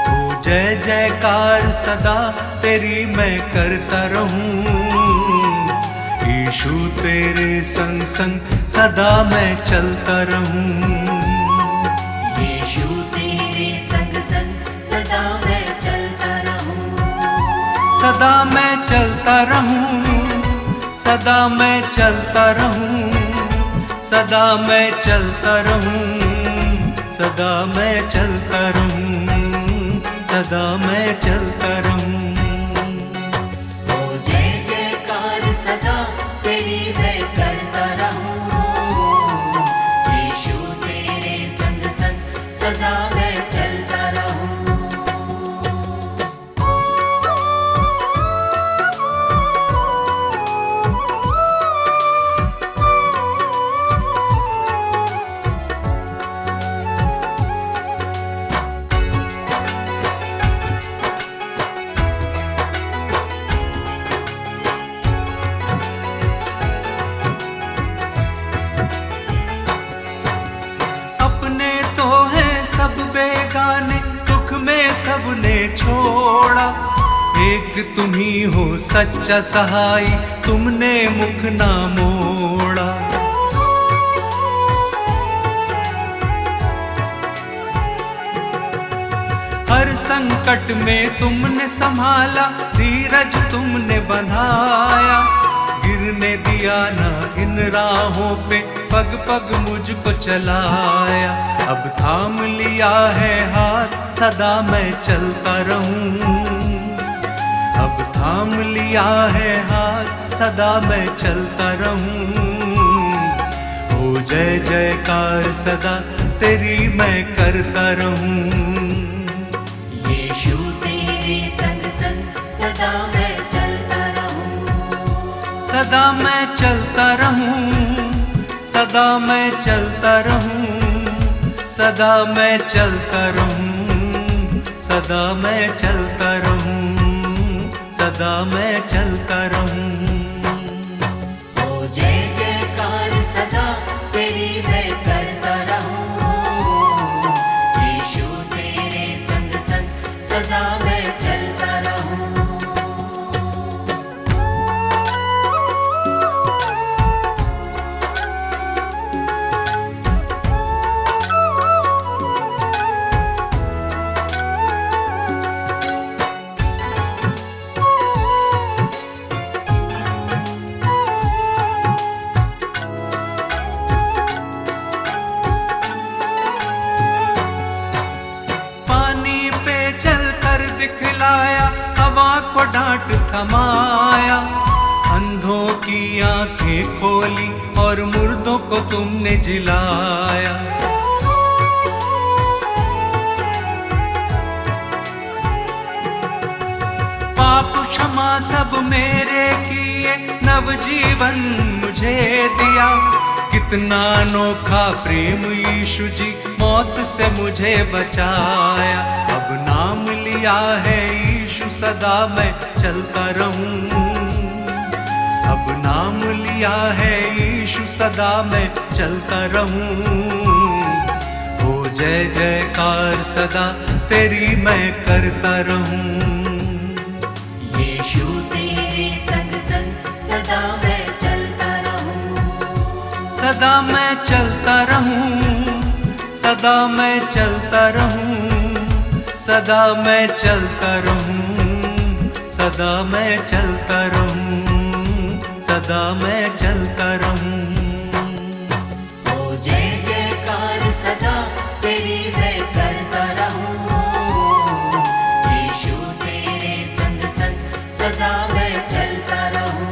ओ जय जयकार सदा तेरी मैं करता रहूं। यीशु तेरे संग संग सदा मैं चलता रहूं। यीशु तेरे संग संग सदा मैं चलता रहूं। सदा मैं चलता रहूं, सदा मैं चलता रहूं, सदा मैं चलता रहूं, सदा मैं चलता रहूं, सदा मैं चलता रहूं। ओ जय जयकार सदा तेरी मैं करता रहूं। यीशु तेरे संग संग सदा मैं चलता रहूं। अपने तो हैं सब बेगाने, दुख में सबने छोड़ा। एक तुम ही हो सच्चा सहाय, तुमने मुख ना मोड़ा। हर संकट में तुमने संभाला, धीरज तुमने बंधाया। गिरने दिया ना इन राहों पे, पग पग मुझको चलाया। अब थाम लिया है हाथ, सदा मैं चलता रहूं। अब थाम लिया है हाथ, सदा मैं चलता रहूं। ओ जय जयकार सदा तेरी मैं करता रहूं। यीशु तेरे संग संग सदा मैं चलता रहूं। सदा मैं चलता रहूं, सदा मैं चलता रहूं, सदा मैं चलता रहूं, सदा मैं चलता रहूं, सदा मैं चलता रहूं। ओ जय जयकार सदा तेरी मैं करता रहूं। यीशु तेरे संग संग सदा मैं चलता रहूं। हवा को डांट थमाया, अंधों की आंखें खोली और मुर्दों को तुमने जिलाया। पाप क्षमा सब मेरे किए, नवजीवन मुझे दिया। कितना अनोखा प्रेम यीशु जी, मौत से मुझे बचाया। अब नाम लिया है यीशु, सदा मैं चलता रहूं। अब नाम लिया है यीशु, सदा मैं चलता रहूं। ओ जय जयकार सदा तेरी मैं करता रहूं। यीशु तेरे संग संग सदा मैं चलता रहूं। सदा मैं चलता रहूं, सदा मैं चलता रहूं, सदा मैं चलता रहूं, सदा मैं चलता रहूं, सदा मैं चलता रहूं। ओ जय जयकार सदा तेरी मैं करता रहूं। यीशु तेरे संग संग सदा मैं चलता रहूं।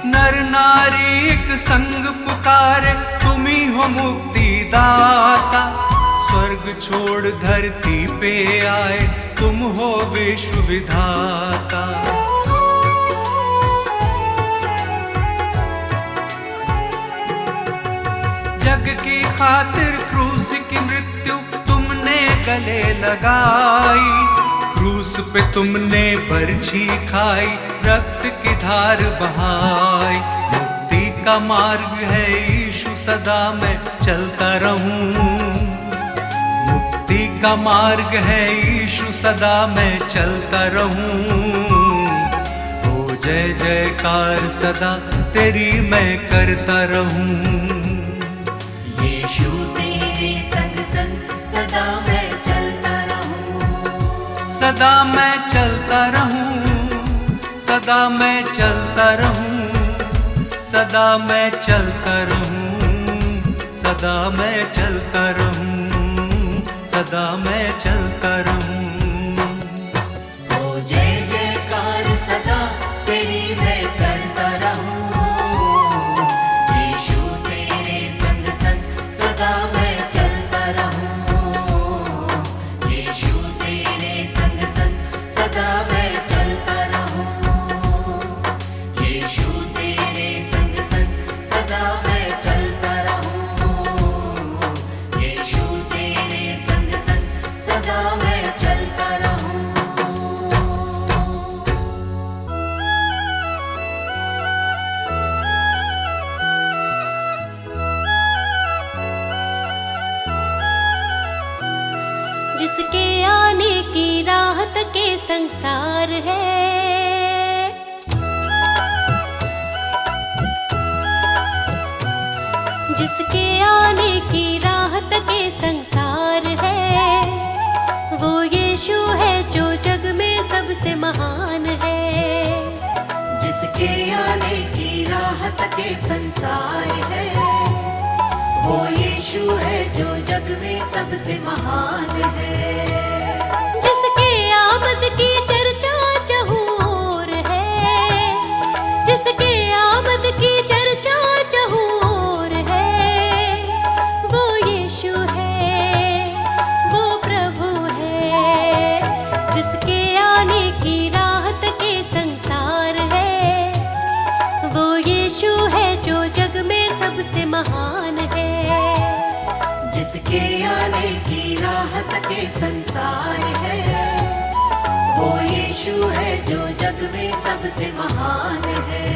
नर नारी एक संग पुकारे, तुम ही हो मुक्ति दाता। स्वर्ग छोड़ धरती पे आए, तुम हो विश्व विधाता। जग की खातिर क्रूस की मृत्यु तुमने गले लगाई। क्रूस पे तुमने बरछी खाई, रक्त की धार बहाई। मुक्ति का मार्ग है यीशु, सदा मैं चलता रहूं। मुक्ति का मार्ग है यीशु, सदा मैं चलता रहूं। ओ जय जयकार सदा तेरी मैं करता रहूं। यीशु तेरे संग संग सदा मैं चलता रहूं। सदा मैं चलता रहूं, सदा मैं चलता रहूं, सदा मैं चलता रहूं, सदा मैं चलता रहूं, सदा मैं चलता रहूं। ओ जय जयकार सदा तेरी मैं करता रहूं। यीशु तेरे संग संग सदा मैं चलता रहूं। यीशु तेरे संग संग सदा मैं चलता रहूं। यीशु तेरे संग संग सदा मैं चलता रहूं। यीशु तेरे संग संग सदा मैं चलता रहूं। जिसके आने की राहत के संसार है। जिसके आने की राहत के संसार है, वो यीशु है जो जग के संसार है। वो यीशु है जो जग में सबसे महान है। जिसके आमद की चर्चा चहु ओर है, जिसके आमद की चर्चा चहु ओर है, वो यीशु है, वो प्रभु है। जिसके आने की राहत के संसार है, वो यीशु है जो जग में सबसे महान है। जिसके आने की राहत के संसार है, वो यीशु है जो जग में सबसे महान है।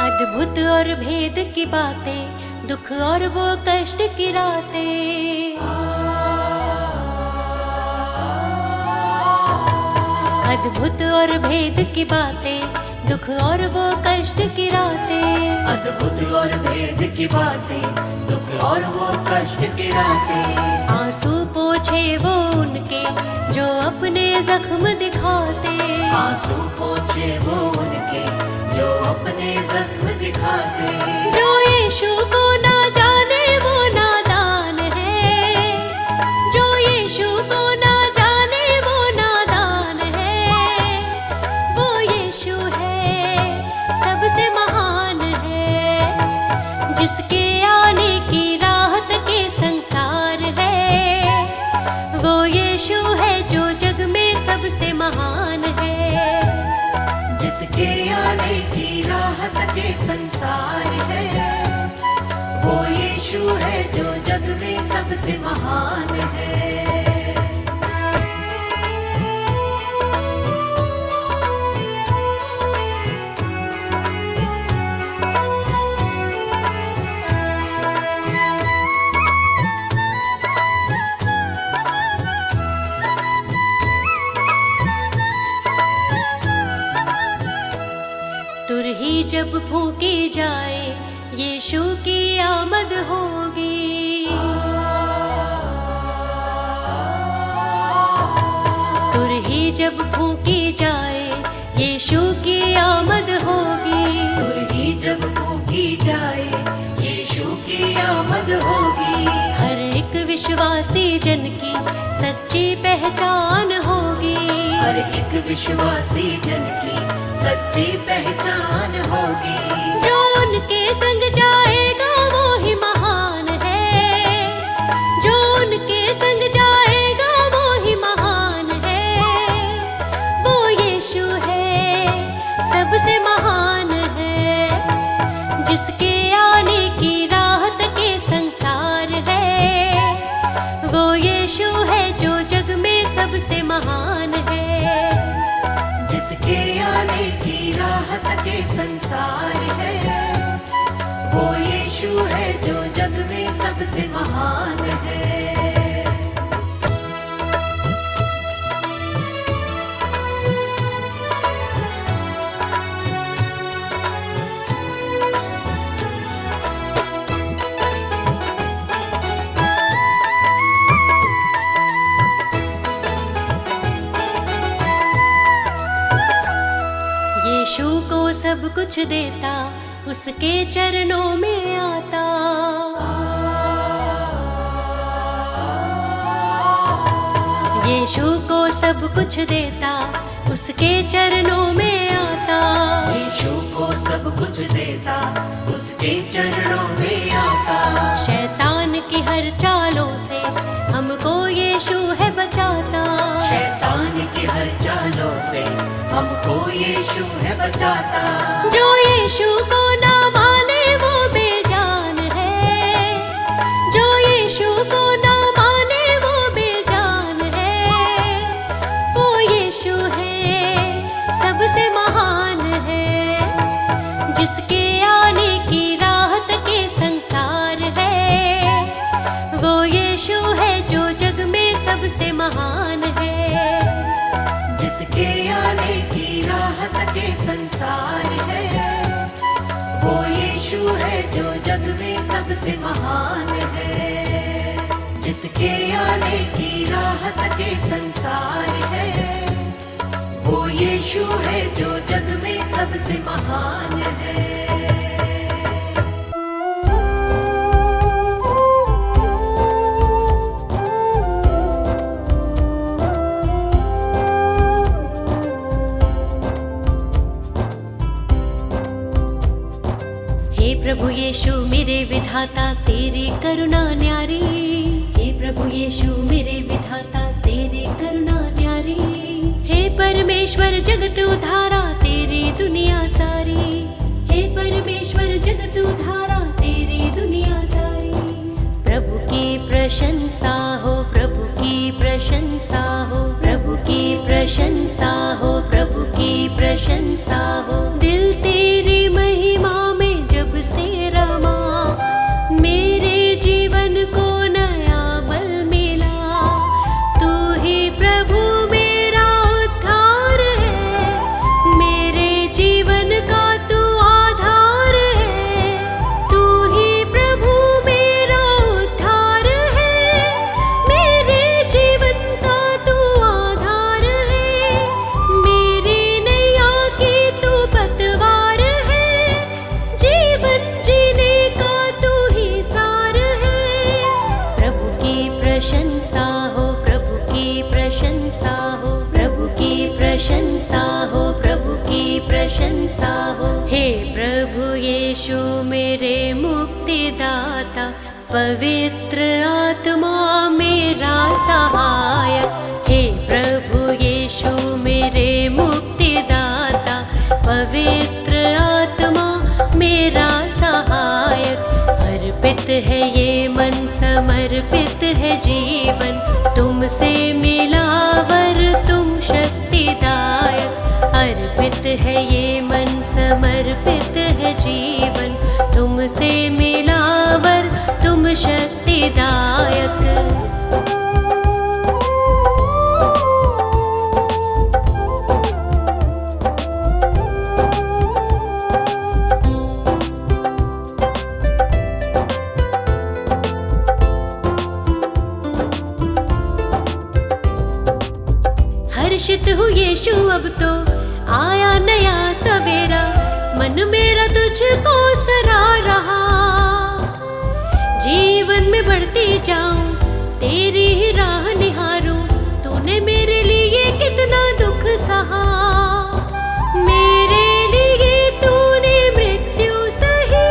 अद्भुत और भेद की बातें, दुख और वो कष्ट की रातें। अद्भुत और भेद की बातें, दुख और वो कष्ट की रातें। अद्भुत और भेद की बातें, दुख और वो कष्ट की रातें। आंसू पोछे वो उनके जो अपने जख्म दिखाते। आंसू पोछे वो उनके जो अपने जख्म दिखाते। जो यीशु को ना जाने वो नादान है, जो यीशु को ना जाने वो नादान है। वो यीशु है, सबसे महान है। जिसके आने की राहत के संसार है, वो यीशु है जो जग में सबसे महान है। जिसके आने की राहत के संसार है, वो यीशु है जो जग में सबसे महान है। तुरही जब फूकी जाए, यीशु की आमद होगी। तुरही जब फूकी जाए, यीशु की आमद होगी। तुरही जब फूकी जाए, यीशु की आमद होगी। हर एक विश्वासी जन की सच्ची पहचान होगी। हर एक विश्वासी जन की सच्ची पहचान होगी। जो उनके संग जाएगा वो ही महान है, जो उनके संग जाएगा वो ही महान है। वो यीशु है, सबसे महान है। जिसके आने की राहत के संसार है, वो यीशु है जो जग में सबसे महान है। जिसके आने की राहत के संसार है, वो यीशु है जो जग में सबसे महान है। यीशु को सब कुछ देता, उसके चरणों में आता। यीशु को सब कुछ देता, उसके चरणों में आता। यीशु को सब कुछ देता, उसके चरणों में आता। शैतान की हर चालों से हमको यीशु है बचाता। शैतान की हर चालों से हमको यीशु है बचाता। जो यीशु को ना माने वो बेजान है, जो यीशु को ना माने वो बेजान है। वो यीशु है, सबसे महान है। जिसके आने की राहत के संसार है, वो यीशु है जो जग में सबसे महान है। जग में सबसे महान है। जिसके आने की राह तक ये संसार है, वो यीशु है जो जग में सबसे महान है। हे प्रभु यीशु मेरे विधाता तेरी करुणा न्यारी, हे प्रभु यीशु मेरे विधाता तेरी करुणा न्यारी। हे परमेश्वर जगत उधारा तेरी दुनिया सारी, हे परमेश्वर जगत उधारा तेरी दुनिया सारी। प्रभु की प्रशंसा हो, प्रभु की प्रशंसा हो, प्रभु की प्रशंसा हो, प्रभु की प्रशंसा हो। दिल तेरी महिमा में जब से रमा, मेरे जीवन को नया बल मिला। तू ही प्रभु मेरा उद्धार है, मेरे जीवन का तू आधार है। तू ही प्रभु मेरा उद्धार है, मेरे जीवन का तू आधार है। मेरी नैया की तू पतवार है, जीवन जीने का तू ही सार है। प्रभु की प्रशंसा हो, प्रभु की प्रशंसा हो, प्रभु की प्रशंसा हो, प्रभु की प्रशंसा हो। हे प्रभु यीशु मेरे मुक्तिदाता, पवित्र आत्मा मेरा सहायक। हे प्रभु यीशु मेरे मुक्तिदाता, पवित्र आत्मा मेरा सहायक। अर्पित है ये मन, समर्पित है जीवन, तुमसे मिला वर तुम शक्तिदायक। अर्पित है ये मन, समर्पित है जीवन, तुमसे मिला वर तुम शक्तिदायक। हर्षित हूँ यीशु अब तो आया नया सवेरा, मन मेरा तुझको सरा रहा। जीवन में बढ़ती जाऊं, तेरी ही राह निहारूं। तूने मेरे लिए कितना दुख सहा, मेरे लिए तूने मृत्यु सही।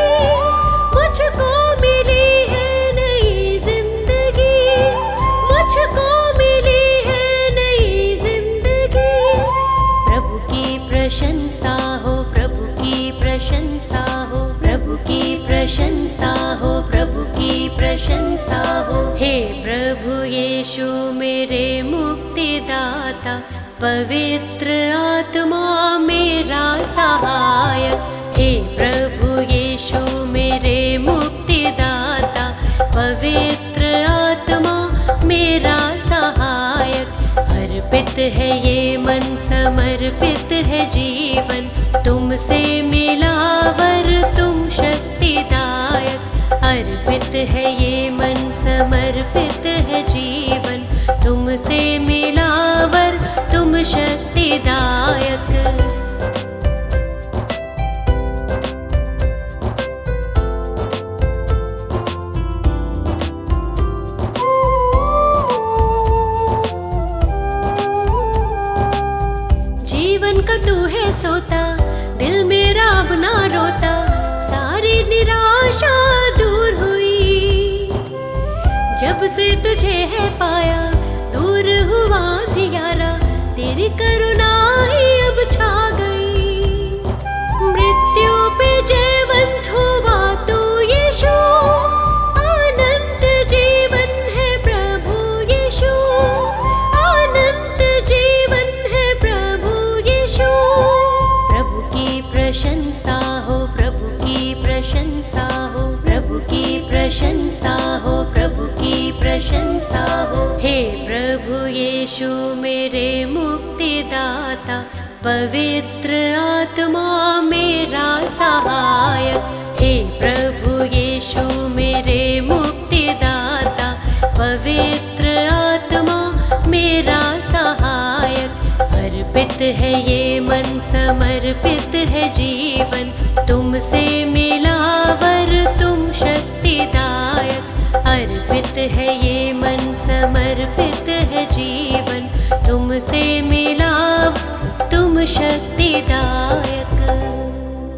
मुझको मिली है नई जिंदगी, मुझको मिली है नई जिंदगी। प्रभु की प्रशंसा हो, प्रभु की प्रशंसा हो, प्रभु की प्रशंसा हो, प्रभु की प्रशंसा हो। हे प्रभु यीशु मेरे मुक्तिदाता, पवित्र आत्मा मेरा सहायक। हे प्रभु यीशु मेरे मुक्तिदाता, पवित्र आत्मा मेरा सहायक। अर्पित है ये मन, समर्पित है जीवन, तुमसे मिला वर तुम शक्तिदायक। अर्पित है ये मन, समर्पित है जीवन, तुमसे मिला वर तुम शक्तिदायक। जीवन का तू है सोता, दिल मेरा अब ना रोता। सारी निराशा दूर हुई, जब से तुझे है पाया। दूर हुआ अंधियारा, तेरी करुणा ही अब छा गई। मृत्यु पे जयवंत हुआ तू यीशु, अनंत जीवन है प्रभु यीशु, अनंत जीवन है प्रभु यीशु। प्रभु की प्रशंसा हो, प्रभु की प्रशंसा हो, प्रभु की प्रशंसा हो, प्रभु की प्रशंसा हो। हे प्रभु यीशु मेरे मुक्तिदाता, पवित्र आत्मा मेरा सहायक। हे प्रभु यीशु जीवन, तुमसे मिलावर तुम शक्तिदायक। अर्पित है ये मन, समर्पित है जीवन, तुमसे मिलाव तुम शक्ति